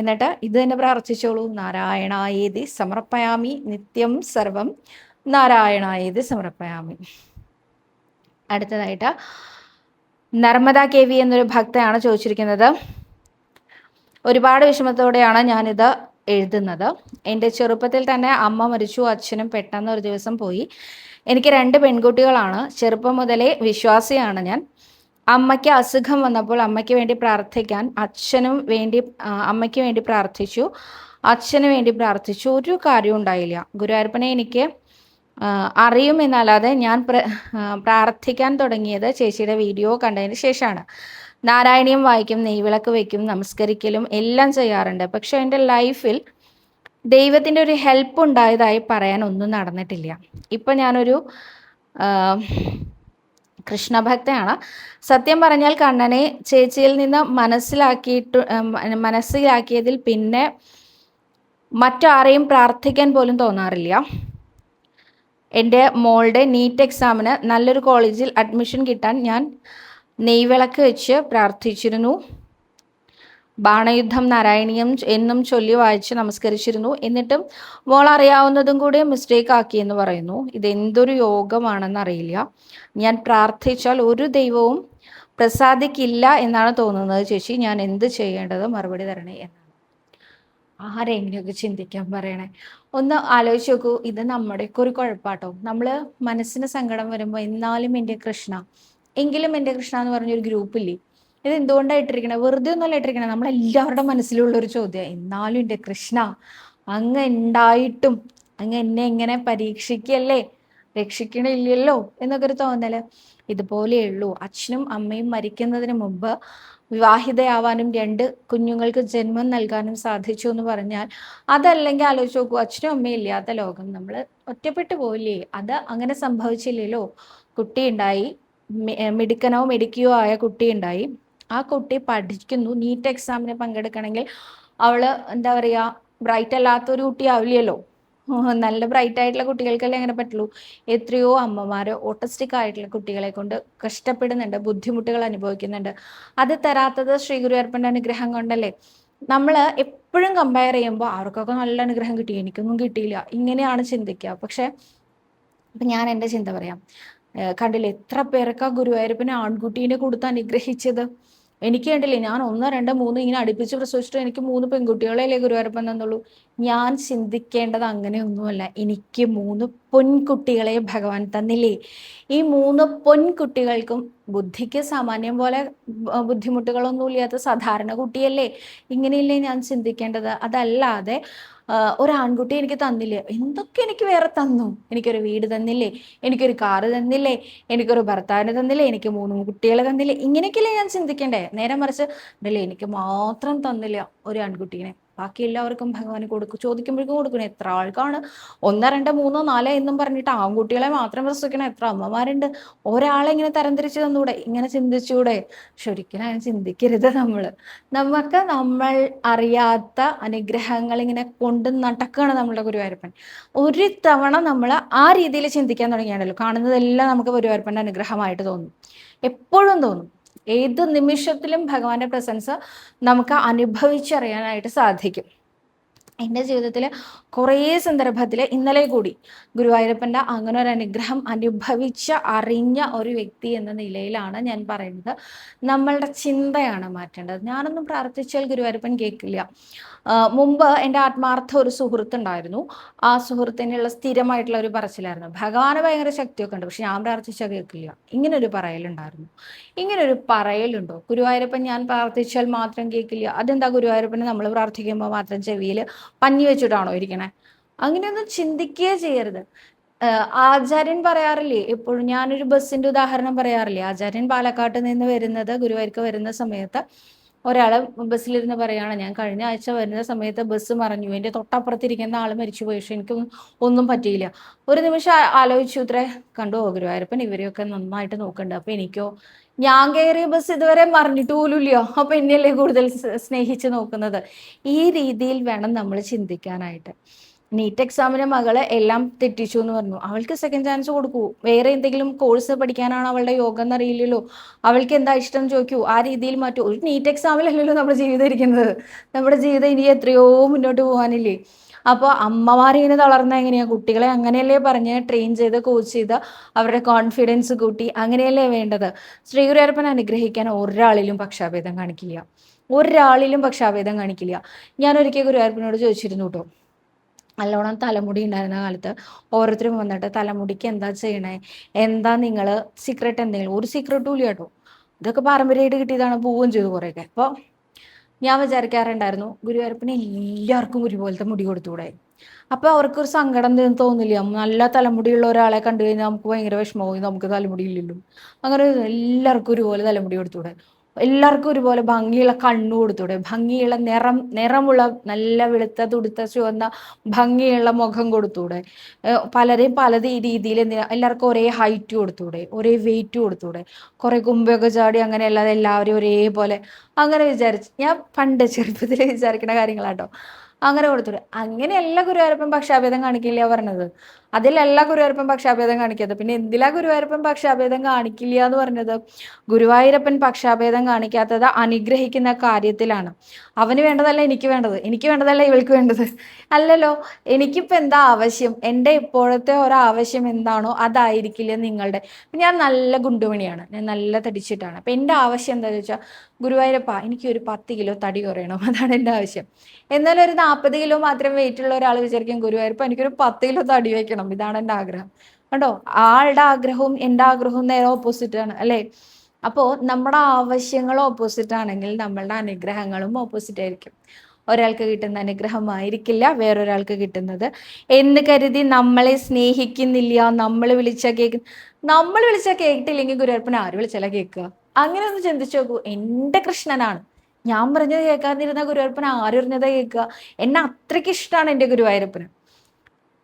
എന്നിട്ട് ഇത് തന്നെ പ്രാർത്ഥിച്ചോളൂ, നാരായണായേതി സമർപ്പയാമി നിത്യം സർവം നാരായണായേതി സമർപ്പയാമി. അടുത്തതായിട്ട് നർമ്മദ KV എന്നൊരു ഭക്തയാണ് ചോദിച്ചിരിക്കുന്നത്. ഒരുപാട് വിഷമത്തോടെയാണ് ഞാനിത് എഴുതുന്നത്. എൻ്റെ ചെറുപ്പത്തിൽ തന്നെ അമ്മ മരിച്ചു, അച്ഛനും പെട്ടെന്ന് ഒരു ദിവസം പോയി. എനിക്ക് 2 പെൺകുട്ടികളാണ്. ചെറുപ്പം മുതലേ വിശ്വാസിയാണ് ഞാൻ. അമ്മയ്ക്ക് അസുഖം വന്നപ്പോൾ അമ്മയ്ക്ക് വേണ്ടി പ്രാർത്ഥിക്കാൻ അമ്മയ്ക്ക് വേണ്ടി പ്രാർത്ഥിച്ചു, അച്ഛന് വേണ്ടി പ്രാർത്ഥിച്ചു. ഒരു കാര്യവും ഉണ്ടായില്ല. ഗുരുവായൂരപ്പനെ എനിക്ക് അറിയുമെന്നല്ലാതെ ഞാൻ പ്രാർത്ഥിക്കാൻ തുടങ്ങിയത് ചേച്ചിയുടെ വീഡിയോ കണ്ടതിന് ശേഷമാണ്. നാരായണീയം വായിക്കും, നെയ്വിളക്ക് വയ്ക്കും, നമസ്കരിക്കലും എല്ലാം ചെയ്യാറുണ്ട്. പക്ഷെ എൻ്റെ ലൈഫിൽ ദൈവത്തിൻ്റെ ഒരു ഹെൽപ്പ് ഉണ്ടായതായി പറയാൻ ഒന്നും നടന്നിട്ടില്ല. ഇപ്പം ഞാനൊരു കൃഷ്ണഭക്തയാണ്. സത്യം പറഞ്ഞാൽ കണ്ണനെ ചേച്ചിയിൽ നിന്ന് മനസ്സിലാക്കിയതിൽ പിന്നെ മറ്റാരെയും പ്രാർത്ഥിക്കാൻ പോലും തോന്നാറില്ല. എൻ്റെ മോളുടെ നീറ്റ് എക്സാമിന് നല്ലൊരു കോളേജിൽ അഡ്മിഷൻ കിട്ടാൻ ഞാൻ നെയ്വിളക്ക് വെച്ച് പ്രാർത്ഥിച്ചിരുന്നു. ബാണയുദ്ധം നാരായണീയം എന്നും ചൊല്ലി വായിച്ച് നമസ്കരിച്ചിരുന്നു. എന്നിട്ടും മോൾ അറിയാവുന്നതും കൂടി മിസ്റ്റേക്ക് ആക്കിയെന്ന് പറയുന്നു. ഇതെന്തൊരു യോഗമാണെന്ന് അറിയില്ല. ഞാൻ പ്രാർത്ഥിച്ചാൽ ഒരു ദൈവവും പ്രസാദിക്കില്ല എന്നാണ് തോന്നുന്നത് ചേച്ചി. ഞാൻ എന്ത് ചെയ്യേണ്ടത്? മറുപടി തരണേ എന്നാണ്. ആരെങ്ങനെയൊക്കെ ചിന്തിക്കാൻ പറയണേ. ഒന്ന് ആലോചിച്ച് നോക്കൂ, ഇത് നമ്മുടെയൊക്കെ ഒരു കുഴപ്പാട്ടോ. നമ്മള് മനസ്സിന് സങ്കടം വരുമ്പോ എന്നാലും എൻ്റെ കൃഷ്ണ, എങ്കിലും എൻ്റെ കൃഷ്ണ എന്ന് പറഞ്ഞൊരു ഗ്രൂപ്പില്ലേ, ഇത് എന്തുകൊണ്ടാണ് ഇട്ടിരിക്കണേ? വെറുതെ ഒന്നുമല്ല ഇട്ടിരിക്കണേ, നമ്മളെല്ലാവരുടെ മനസ്സിലുള്ള ഒരു ചോദ്യം. എന്നാലും എൻ്റെ കൃഷ്ണ, അങ്ങ് ഉണ്ടായിട്ടും അങ്ങ് എന്നെ ഇങ്ങനെ പരീക്ഷിക്കല്ലേ, രക്ഷിക്കണില്ലല്ലോ എന്നൊക്കെ ഒരു തോന്നല്. ഇതുപോലെയുള്ളൂ. അച്ഛനും അമ്മയും മരിക്കുന്നതിന് മുമ്പ് വിവാഹിതയാവാനും 2 കുഞ്ഞുങ്ങൾക്ക് ജന്മം നൽകാനും സാധിച്ചു എന്ന് പറഞ്ഞാൽ, അതല്ലെങ്കിൽ ആലോചിച്ച് നോക്കൂ, അച്ഛനും അമ്മയും ഇല്ലാത്ത ലോകം, നമ്മൾ ഒറ്റപ്പെട്ടു പോയില്ലേ? അത് അങ്ങനെ സംഭവിച്ചില്ലല്ലോ. കുട്ടിയുണ്ടായി, മിടുക്കനോ മിടുക്കിയോ ആയ കുട്ടിയുണ്ടായി, ആ കുട്ടി പഠിക്കുന്നു, നീറ്റ് എക്സാമിന് പങ്കെടുക്കണമെങ്കിൽ അവള് എന്താ പറയുക, ബ്രൈറ്റ് അല്ലാത്തൊരു കുട്ടിയാവില്ലല്ലോ. നല്ല ബ്രൈറ്റ് ആയിട്ടുള്ള കുട്ടികൾക്കല്ലേ അങ്ങനെ പറ്റുള്ളൂ. എത്രയോ അമ്മമാര് ഓട്ടിസ്റ്റിക് ആയിട്ടുള്ള കുട്ടികളെ കൊണ്ട് കഷ്ടപ്പെടുന്നുണ്ട്, ബുദ്ധിമുട്ടുകൾ അനുഭവിക്കുന്നുണ്ട്. അത് തരാത്തത് ശ്രീ ഗുരുവായൂരപ്പൻ്റെ അനുഗ്രഹം കൊണ്ടല്ലേ. നമ്മൾ എപ്പോഴും കമ്പയർ ചെയ്യുമ്പോൾ അവർക്കൊക്കെ നല്ല അനുഗ്രഹം കിട്ടി, എനിക്കൊന്നും കിട്ടിയില്ല, ഇങ്ങനെയാണ് ചിന്തിക്കുക. പക്ഷെ ഇപ്പം ഞാൻ എൻ്റെ ചിന്ത പറയാം. കണ്ടില്ലേ എത്ര പേർക്കാ ഗുരുവായൂരപ്പന് ആൺകുട്ടീനെ കൊടുത്ത് അനുഗ്രഹിച്ചത്. എനിക്ക് കണ്ടില്ലേ, ഞാൻ 1, 2, 3 ഇങ്ങനെ അടുപ്പിച്ച് പ്രസവിച്ചിട്ട് എനിക്ക് 3 പെൺകുട്ടികളെയല്ലേ ഗുരുവായൂരപ്പൻ തന്നുള്ളൂ. ഞാൻ ചിന്തിക്കേണ്ടത് അങ്ങനെയൊന്നുമല്ല. എനിക്ക് 3 പൊൻകുട്ടികളെ ഭഗവാൻ തന്നില്ലേ. ഈ 3 പൊൻകുട്ടികൾക്കും ബുദ്ധിക്ക് സാമാന്യം പോലെ ബുദ്ധിമുട്ടുകളൊന്നും ഇല്ലാത്ത സാധാരണ കുട്ടിയല്ലേ. ഇങ്ങനെയല്ലേ ഞാൻ ചിന്തിക്കേണ്ടത്. അതല്ലാതെ ഒരു ആൺകുട്ടി എനിക്ക് തന്നില്ലേ, എന്തൊക്കെ എനിക്ക് വേറെ തന്നു. എനിക്കൊരു വീട് തന്നില്ലേ, എനിക്കൊരു കാറ് തന്നില്ലേ, എനിക്കൊരു ഭർത്താവിനെ തന്നില്ലേ, എനിക്ക് 3 കുട്ടികളെ തന്നില്ലേ, ഇങ്ങനെയൊക്കെയല്ലേ ഞാൻ ചിന്തിക്കണ്ടേ. നേരെ മറിച്ച് ഇതല്ലേ, എനിക്ക് മാത്രം തന്നില്ല ഒരു ആൺകുട്ടീനെ, ബാക്കി എല്ലാവർക്കും ഭഗവാന് കൊടുക്കും. ചോദിക്കുമ്പോഴേക്കും കൊടുക്കണം. എത്ര ആൾക്കാണ് 1, 2, 3, 4 എന്നും പറഞ്ഞിട്ട് ആൺകുട്ടികളെ മാത്രം പ്രസവിക്കണ എത്ര അമ്മമാരുണ്ട്. ഒരാളെ ഇങ്ങനെ തരംതിരിച്ച് തന്നൂടെ, ഇങ്ങനെ ചിന്തിച്ചൂടെ? പക്ഷെ ഒരിക്കലും അങ്ങനെ ചിന്തിക്കരുത്. നമുക്ക് നമ്മൾ അറിയാത്ത അനുഗ്രഹങ്ങൾ ഇങ്ങനെ കൊണ്ട് നടക്കുകയാണ് നമ്മളുടെ ഗുരുവായൂരപ്പൻ. ഒരു തവണ നമ്മൾ ആ രീതിയിൽ ചിന്തിക്കാൻ തുടങ്ങിയാണല്ലോ, കാണുന്നതെല്ലാം നമുക്ക് ഗുരുവായൂരപ്പൻ്റെ അനുഗ്രഹമായിട്ട് തോന്നും. എപ്പോഴും തോന്നും. ഏത് നിമിഷത്തിലും ഭഗവാന്റെ പ്രസൻസ് നമുക്ക് അനുഭവിച്ചറിയാനായിട്ട് സാധിക്കും. എൻ്റെ ജീവിതത്തിൽ കുറേ സന്ദർഭത്തിൽ, ഇന്നലെ കൂടി ഗുരുവായൂരപ്പൻ്റെ അങ്ങനെ ഒരു അനുഗ്രഹം അനുഭവിച്ച അറിഞ്ഞ ഒരു വ്യക്തി എന്ന നിലയിലാണ് ഞാൻ പറയുന്നത്. നമ്മളുടെ ചിന്തയാണ് മാറ്റേണ്ടത്. ഞാനൊന്നും പ്രാർത്ഥിച്ചാൽ ഗുരുവായൂരപ്പൻ കേൾക്കില്ല. മുമ്പ് എൻ്റെ ആത്മാർത്ഥ ഒരു സുഹൃത്തുണ്ടായിരുന്നു. ആ സുഹൃത്തിനുള്ള സ്ഥിരമായിട്ടുള്ള ഒരു പറച്ചിലായിരുന്നു, ഭഗവാന് ഭയങ്കര ശക്തിയൊക്കെ ഉണ്ട്, പക്ഷെ ഞാൻ പ്രാർത്ഥിച്ചാൽ കേൾക്കില്ല. ഇങ്ങനൊരു പറയലുണ്ടായിരുന്നു. ഇങ്ങനൊരു പറയലുണ്ടോ? ഗുരുവായൂരപ്പൻ ഞാൻ പ്രാർത്ഥിച്ചാൽ മാത്രം കേൾക്കില്ല, അതെന്താ ഗുരുവായൂരപ്പന് നമ്മൾ പ്രാർത്ഥിക്കുമ്പോൾ മാത്രം ചെവിയിൽ പഞ്ഞി വെച്ചിട്ടാണോ ഇരിക്കണേ? അങ്ങനെയൊന്നും ചിന്തിക്കുകയേ ചെയ്യരുത്. ആചാര്യൻ പറയാറില്ലേ എപ്പോഴും, ഞാനൊരു ബസ്സിന്റെ ഉദാഹരണം പറയാറില്ലേ. ആചാര്യൻ പാലക്കാട്ട് നിന്ന് വരുന്നത് ഗുരുവായൂർക്ക് വരുന്ന സമയത്ത് ഒരാള് ബസ്സിലിരുന്ന് പറയാണ്, ഞാൻ കഴിഞ്ഞ ആഴ്ച വരുന്ന സമയത്ത് ബസ് മറിഞ്ഞു, എൻ്റെ തൊട്ടപ്പുറത്തിരിക്കുന്ന ആൾ മരിച്ചുപോയി, പക്ഷെ എനിക്ക് ഒന്നും പറ്റിയില്ല. ഒരു നിമിഷം ആലോചിച്ചു, ഇത്രേ കണ്ടോ ഗുരുവായൂരപ്പൻ ഇവരെയൊക്കെ നന്നായിട്ട് നോക്കണ്ട്, അപ്പൊ എനിക്കോ, ഞാൻ കയറിയ ബസ് ഇതുവരെ മറിഞ്ഞിട്ട് പോലുമില്ലയോ, അപ്പൊ എന്നെയല്ലേ കൂടുതൽ സ്നേഹിച്ച് നോക്കുന്നത്. ഈ രീതിയിൽ വേണം നമ്മൾ ചിന്തിക്കാനായിട്ട്. നീറ്റ് എക്സാമിന് മകള് എല്ലാം തെറ്റിച്ചു എന്ന് പറഞ്ഞു, അവൾക്ക് സെക്കൻഡ് ചാൻസ് കൊടുക്കൂ. വേറെ എന്തെങ്കിലും കോഴ്സ് പഠിക്കാനാണ് അവളുടെ യോഗം എന്നറിയില്ലല്ലോ, അവൾക്ക് എന്താ ഇഷ്ടം ചോദിക്കൂ, ആ രീതിയിൽ മാറ്റൂ. ഒരു നീറ്റ് എക്സാമിലല്ലല്ലോ നമ്മുടെ ജീവിതം ഇരിക്കുന്നത്. നമ്മുടെ ജീവിതം ഇനി എത്രയോ മുന്നോട്ട് പോകാനില്ലേ. അപ്പോൾ അമ്മമാരിങ്ങനെ തളർന്ന എങ്ങനെയാ? കുട്ടികളെ അങ്ങനെയല്ലേ പറഞ്ഞ് ട്രെയിൻ ചെയ്ത് കോച്ച് ചെയ്ത് അവരുടെ കോൺഫിഡൻസ് കൂട്ടി അങ്ങനെയല്ലേ വേണ്ടത്. ശ്രീ ഗുരുവായൂരപ്പൻ അനുഗ്രഹിക്കാൻ ഒരാളിലും പക്ഷാഭേദം കാണിക്കില്ല. ഒരാളിലും പക്ഷാഭേദം കാണിക്കില്ല. ഞാൻ ഒരിക്കൽ ഗുരുവായൂരപ്പനോട് ചോദിച്ചിരുന്നു കേട്ടോ, നല്ലോണം തലമുടി ഉണ്ടായിരുന്ന കാലത്ത് ഓരോരുത്തരും വന്നിട്ട് തലമുടിക്ക് എന്താ ചെയ്യണേ, എന്താ നിങ്ങൾ സീക്രട്ട് എന്തെങ്കിലും? ഒരു സീക്രട്ടും ഇല്ല കേട്ടോ, ഇതൊക്കെ പാരമ്പര്യമായിട്ട് കിട്ടിയതാണ്, പോവുകയും ചെയ്തു കുറേയൊക്കെ. അപ്പോൾ ഞാൻ വിചാരിക്കാറുണ്ടായിരുന്നു, ഗുരുവായൂരപ്പന് എല്ലാവർക്കും ഒരുപോലത്തെ മുടി കൊടുത്തൂടെ? അപ്പോൾ അവർക്കൊരു സങ്കടം തോന്നില്ല? നല്ല തലമുടിയുള്ള ഒരാളെ കണ്ടു കഴിഞ്ഞാൽ നമുക്ക് ഭയങ്കര വിഷമമായി, നമുക്ക് തലമുടി ഇല്ലല്ലോ. അങ്ങനെ എല്ലാവർക്കും ഒരുപോലെ തലമുടി കൊടുത്തൂടെ? എല്ലാവർക്കും ഒരുപോലെ ഭംഗിയുള്ള കണ്ണു കൊടുത്തൂടെ? ഭംഗിയുള്ള നിറമുള്ള നല്ല വെളുത്ത തുടുത്ത ചുവന്ന ഭംഗിയുള്ള മുഖം കൊടുത്തൂടെ? പലരെയും പല രീതിയിൽ എന്തിനാ എല്ലാവർക്കും ഒരേ ഹൈറ്റ് കൊടുത്തൂടെ? ഒരേ വെയിറ്റ് കൊടുത്തൂടെ? കുറെ കുമ്പൊക്കെ ചാടി അങ്ങനെ അല്ലാതെ എല്ലാവരും ഒരേപോലെ അങ്ങനെ വിചാരിച്ച്, ഞാൻ പണ്ട് ചെറുപ്പത്തിൽ വിചാരിക്കുന്ന കാര്യങ്ങളാട്ടോ. അങ്ങനെ കൊടുത്തൂടെ? അങ്ങനെയല്ല ഗുരുവായൂരപ്പൻ പക്ഷാഭേദം കാണിക്കില്ല പറഞ്ഞത്. അതിലല്ല ഗുരുവായൂരപ്പൻ പക്ഷാഭേദം കാണിക്കാത്തത്. പിന്നെ എന്തിലാ ഗുരുവായൂരപ്പൻ പക്ഷാഭേദം കാണിക്കില്ല എന്ന് പറഞ്ഞത്? ഗുരുവായൂരപ്പൻ പക്ഷാഭേദം കാണിക്കാത്തത് അനുഗ്രഹിക്കുന്ന കാര്യത്തിലാണ്. അവന് വേണ്ടതല്ല എനിക്ക് വേണ്ടത്, എനിക്ക് വേണ്ടതല്ല ഇവൾക്ക് വേണ്ടത്, അല്ലല്ലോ. എനിക്കിപ്പോൾ എന്താ ആവശ്യം, എൻ്റെ ഇപ്പോഴത്തെ ഒരാവശ്യം എന്താണോ അതായിരിക്കില്ല നിങ്ങളുടെ. ഞാൻ നല്ല ഗുണ്ടുമണിയാണ്, ഞാൻ നല്ല തടിച്ചിട്ടാണ്. അപ്പം എൻ്റെ ആവശ്യം എന്താണെന്ന് വെച്ചാൽ ഗുരുവായൂരപ്പ എനിക്ക് ഒരു 10 കിലോ തടി കുറയണം, അതാണ് എൻ്റെ ആവശ്യം. എന്നാലും ഒരു 40 കിലോ മാത്രം വെയിറ്റ് ഉള്ള ഒരാൾ വിചാരിക്കും ഗുരുവായൂരപ്പ എനിക്കൊരു 10 കിലോ തടി വെക്കണം, ഇതാണ് എൻ്റെ ആഗ്രഹം. കണ്ടോ, ആളുടെ ആഗ്രഹവും എൻ്റെ ആഗ്രഹവും നേരെ ഓപ്പോസിറ്റ് ആണ് അല്ലേ? അപ്പോൾ നമ്മുടെ ആവശ്യങ്ങൾ ഓപ്പോസിറ്റ് ആണെങ്കിൽ നമ്മളുടെ അനുഗ്രഹങ്ങളും ഓപ്പോസിറ്റ് ആയിരിക്കും. ഒരാൾക്ക് കിട്ടുന്ന അനുഗ്രഹമായിരിക്കില്ല വേറൊരാൾക്ക് കിട്ടുന്നത്. എന്ന് കരുതി നമ്മളെ സ്നേഹിക്കുന്നില്ല, നമ്മൾ വിളിച്ചാൽ കേട്ടില്ലെങ്കിൽ ഗുരുവായൂരപ്പൻ ആര് വിളിച്ചാലാ കേൾക്കുക? അങ്ങനെ ഒന്ന് ചിന്തിച്ചു നോക്കൂ. എൻ്റെ കൃഷ്ണനാണ്, ഞാൻ പറഞ്ഞത് കേൾക്കാതിരുന്ന ഗുരുവായൂരപ്പൻ ആരറിഞ്ഞതാ കേൾക്കുക? എന്നെ അത്രയ്ക്ക് ഇഷ്ടമാണ് എൻ്റെ ഗുരുവായൂരപ്പന്.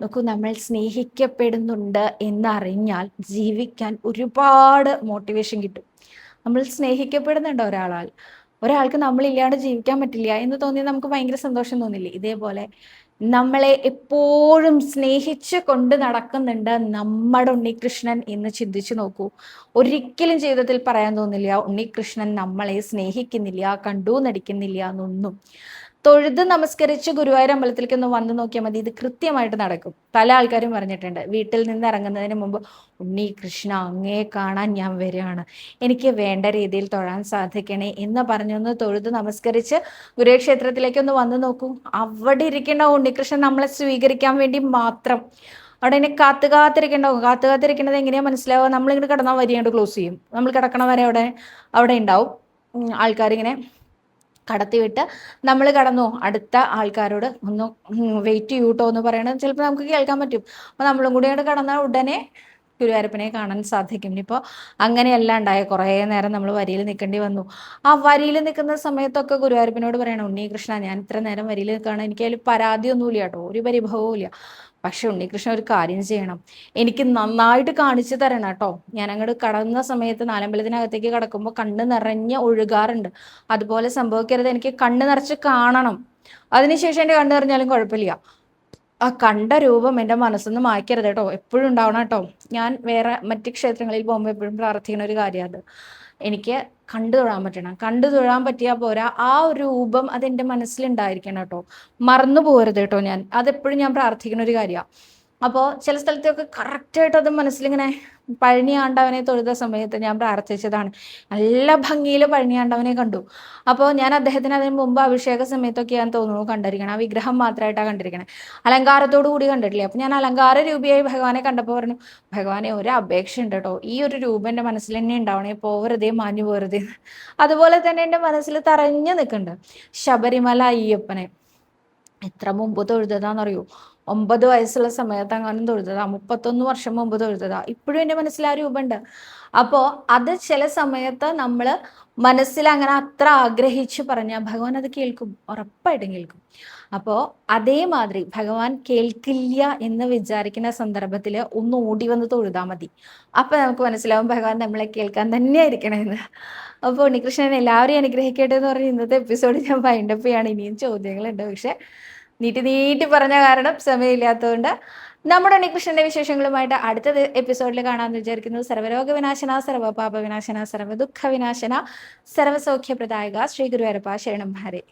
നോക്കൂ, നമ്മൾ സ്നേഹിക്കപ്പെടുന്നുണ്ട് എന്നറിഞ്ഞാൽ ജീവിക്കാൻ ഒരുപാട് മോട്ടിവേഷൻ കിട്ടും. നമ്മൾ സ്നേഹിക്കപ്പെടുന്നുണ്ട് ഒരാൾക്ക് നമ്മളില്ലാണ്ട് ജീവിക്കാൻ പറ്റില്ല എന്ന് തോന്നിയാൽ നമുക്ക് ഭയങ്കര സന്തോഷം തോന്നില്ലേ? ഇതേപോലെ നമ്മളെ എപ്പോഴും സ്നേഹിച്ച് കൊണ്ട് നടക്കുന്നുണ്ട് നമ്മുടെ ഉണ്ണികൃഷ്ണൻ എന്ന് ചിന്തിച്ചു നോക്കൂ. ഒരിക്കലും ജീവിതത്തിൽ പറയാൻ തോന്നില്ല ഉണ്ണികൃഷ്ണൻ നമ്മളെ സ്നേഹിക്കുന്നില്ല, കണ്ടു നടിക്കുന്നില്ല എന്നൊന്നും. തൊഴുത് നമസ്കരിച്ച് ഗുരുവായൂർ അമ്പലത്തിലേക്ക് ഒന്ന് വന്നു നോക്കിയാൽ മതി, ഇത് കൃത്യമായിട്ട് നടക്കും. പല ആൾക്കാരും പറഞ്ഞിട്ടുണ്ട്, വീട്ടിൽ നിന്ന് ഇറങ്ങുന്നതിന് മുമ്പ് ഉണ്ണി കൃഷ്ണ അങ്ങേ കാണാൻ ഞാൻ വരികയാണ്, എനിക്ക് വേണ്ട രീതിയിൽ തൊഴാൻ സാധിക്കണേ എന്ന് പറഞ്ഞൊന്ന് തൊഴുത് നമസ്കരിച്ച് ഗുരുക്ഷേത്രത്തിലേക്ക് ഒന്ന് വന്നു നോക്കൂ. അവിടെ ഇരിക്കേണ്ട ഉണ്ണികൃഷ്ണൻ നമ്മളെ സ്വീകരിക്കാൻ വേണ്ടി മാത്രം. അവിടെ ഇനി കാത്തിരിക്കേണ്ടത് എങ്ങനെയാ മനസ്സിലാവുക? നമ്മളിങ്ങനെ കിടന്നാൽ വരിയാണ്ട് ക്ലോസ് ചെയ്യും. നമ്മൾ കിടക്കണ വരെ അവിടെ ഉണ്ടാവും ആൾക്കാരിങ്ങനെ കടത്തിവിട്ട്. നമ്മൾ കടന്നു അടുത്ത ആൾക്കാരോട് ഒന്ന് വെയിറ്റ് ചെയ്യൂട്ടോ എന്ന് പറയണത് ചിലപ്പോൾ നമുക്ക് കേൾക്കാൻ പറ്റും. അപ്പോൾ നമ്മളും കൂടി അങ്ങോട്ട് കടന്നാൽ ഉടനെ ഗുരുവായൂരപ്പനെ കാണാൻ സാധിക്കും. ഇപ്പോൾ അങ്ങനെയല്ല ഉണ്ടായ, കുറേ നേരം നമ്മൾ വരിയിൽ നിൽക്കേണ്ടി വന്നു. ആ വരിയിൽ നിൽക്കുന്ന സമയത്തൊക്കെ ഗുരുവായൂരപ്പനോട് പറയണം, ഉണ്ണികൃഷ്ണ ഞാൻ ഇത്ര നേരം വരിയിൽ നിൽക്കുകയാണ്, എനിക്ക് അതിൽ പരാതിയൊന്നുമില്ല കേട്ടോ, ഒരു പരിഭവവും ഇല്ല. പക്ഷെ ഉണ്ണികൃഷ്ണൻ ഒരു കാര്യം ചെയ്യണം, എനിക്ക് നന്നായിട്ട് കാണിച്ചു തരണം കേട്ടോ. ഞാൻ അങ്ങോട്ട് കടന്ന സമയത്ത് നാലമ്പലത്തിനകത്തേക്ക് കടക്കുമ്പോൾ കണ്ണ് നിറഞ്ഞ് ഒഴുകാറുണ്ട്, അതുപോലെ സംഭവിക്കരുത്, എനിക്ക് കണ്ണ് നിറച്ച് കാണണം. അതിനുശേഷം എൻ്റെ കണ്ണ് നിറഞ്ഞാലും കുഴപ്പമില്ല, ആ കണ്ട രൂപം എൻ്റെ മനസ്സൊന്നും മായ്ക്കരുത് കേട്ടോ, എപ്പോഴും ഉണ്ടാവണം കേട്ടോ. ഞാൻ മറ്റ് ക്ഷേത്രങ്ങളിൽ പോകുമ്പോൾ എപ്പോഴും പ്രാർത്ഥിക്കുന്ന ഒരു കാര്യം അത്. എനിക്ക് കണ്ടു തൊഴാൻ പറ്റണം, കണ്ടു തൊഴാൻ പറ്റിയാൽ പോരാ, ആ ഒരു രൂപം അതെൻ്റെ മനസ്സിലുണ്ടായിരിക്കണം കേട്ടോ, മറന്നു പോകരുത് കേട്ടോ. അതെപ്പോഴും ഞാൻ പ്രാർത്ഥിക്കുന്ന ഒരു കാര്യമാണ്. അപ്പോൾ ചില സ്ഥലത്തൊക്കെ കറക്റ്റായിട്ട് അത് മനസ്സിലിങ്ങനെ പഴനി ആണ്ടവനെ തൊഴുത സമയത്ത് ഞാൻ പ്രാർത്ഥിച്ചതാണ്. നല്ല ഭംഗിയിൽ പഴനി ആണ്ടവനെ കണ്ടു. അപ്പോൾ ഞാൻ അദ്ദേഹത്തിന് അതിന് മുമ്പ് അഭിഷേക സമയത്തൊക്കെ ഞാൻ തോന്നുന്നു കണ്ടിരിക്കണം, ആ വിഗ്രഹം മാത്രമായിട്ടാണ് കണ്ടിരിക്കണേ, അലങ്കാരത്തോടു കൂടി കണ്ടിട്ടില്ല. അപ്പോൾ ഞാൻ അലങ്കാര രൂപിയായി ഭഗവാനെ കണ്ടപ്പോൾ പറഞ്ഞു, ഭഗവാനെ ഒരു അപേക്ഷ ഉണ്ട് കേട്ടോ, ഈ ഒരു രൂപം എൻ്റെ മനസ്സിൽ തന്നെ ഉണ്ടാവണേ, പോവരുതേ മാഞ്ഞു പോരുതേ. അതുപോലെ തന്നെ എൻ്റെ മനസ്സിൽ തറഞ്ഞു നിൽക്കുന്നുണ്ട് ശബരിമല അയ്യപ്പനെ. എത്ര മുമ്പ് തൊഴുതതാണെന്നറിയോ? 9 വയസ്സുള്ള സമയത്ത് അങ്ങനെ തൊഴുതതാ, 31 വർഷം മുമ്പ് തൊഴുതതാ. ഇപ്പോഴും എൻ്റെ മനസ്സിൽ ആ രൂപമുണ്ട്. അപ്പോൾ അത് ചില സമയത്ത് നമ്മൾ മനസ്സിൽ അങ്ങനെ അത്ര ആഗ്രഹിച്ചു പറഞ്ഞാൽ ഭഗവാൻ അത് കേൾക്കും, ഉറപ്പായിട്ടും കേൾക്കും. അപ്പോൾ അതേമാതിരി ഭഗവാൻ കേൾക്കില്ല എന്ന് വിചാരിക്കുന്ന സന്ദർഭത്തിൽ ഒന്ന് ഓടി വന്ന് തൊഴുതാൽ മതി. അപ്പം നമുക്ക് മനസ്സിലാവും ഭഗവാൻ നമ്മളെ കേൾക്കാൻ തന്നെ ആയിരിക്കണമെന്ന്. അപ്പോൾ ഉണ്ണികൃഷ്ണൻ എല്ലാവരെയും അനുഗ്രഹിക്കട്ടെ എന്ന് പറഞ്ഞ് ഇന്നത്തെ എപ്പിസോഡ് ഞാൻ വൈൻഡപ്പ് ചെയ്യാണ്. ഇനിയും ചോദ്യങ്ങളുണ്ട്, പക്ഷെ നീട്ടി പറഞ്ഞ കാരണം സമയമില്ലാത്തതുകൊണ്ട് നമ്മുടെ ഉണ്ണികൃഷ്ണന്റെ വിശേഷങ്ങളുമായിട്ട് അടുത്ത എപ്പിസോഡിൽ കാണാമെന്ന് വിചാരിക്കുന്നു. സർവ്വരോഗ വിനാശന, സർവ്വപാപ വിനാശന, സർവ്വദുഃഖ വിനാശന, സർവ്വസൗഖ്യപ്രദായക ശ്രീ ഗുരുവായൂരപ്പ ശരണം ഹരേ.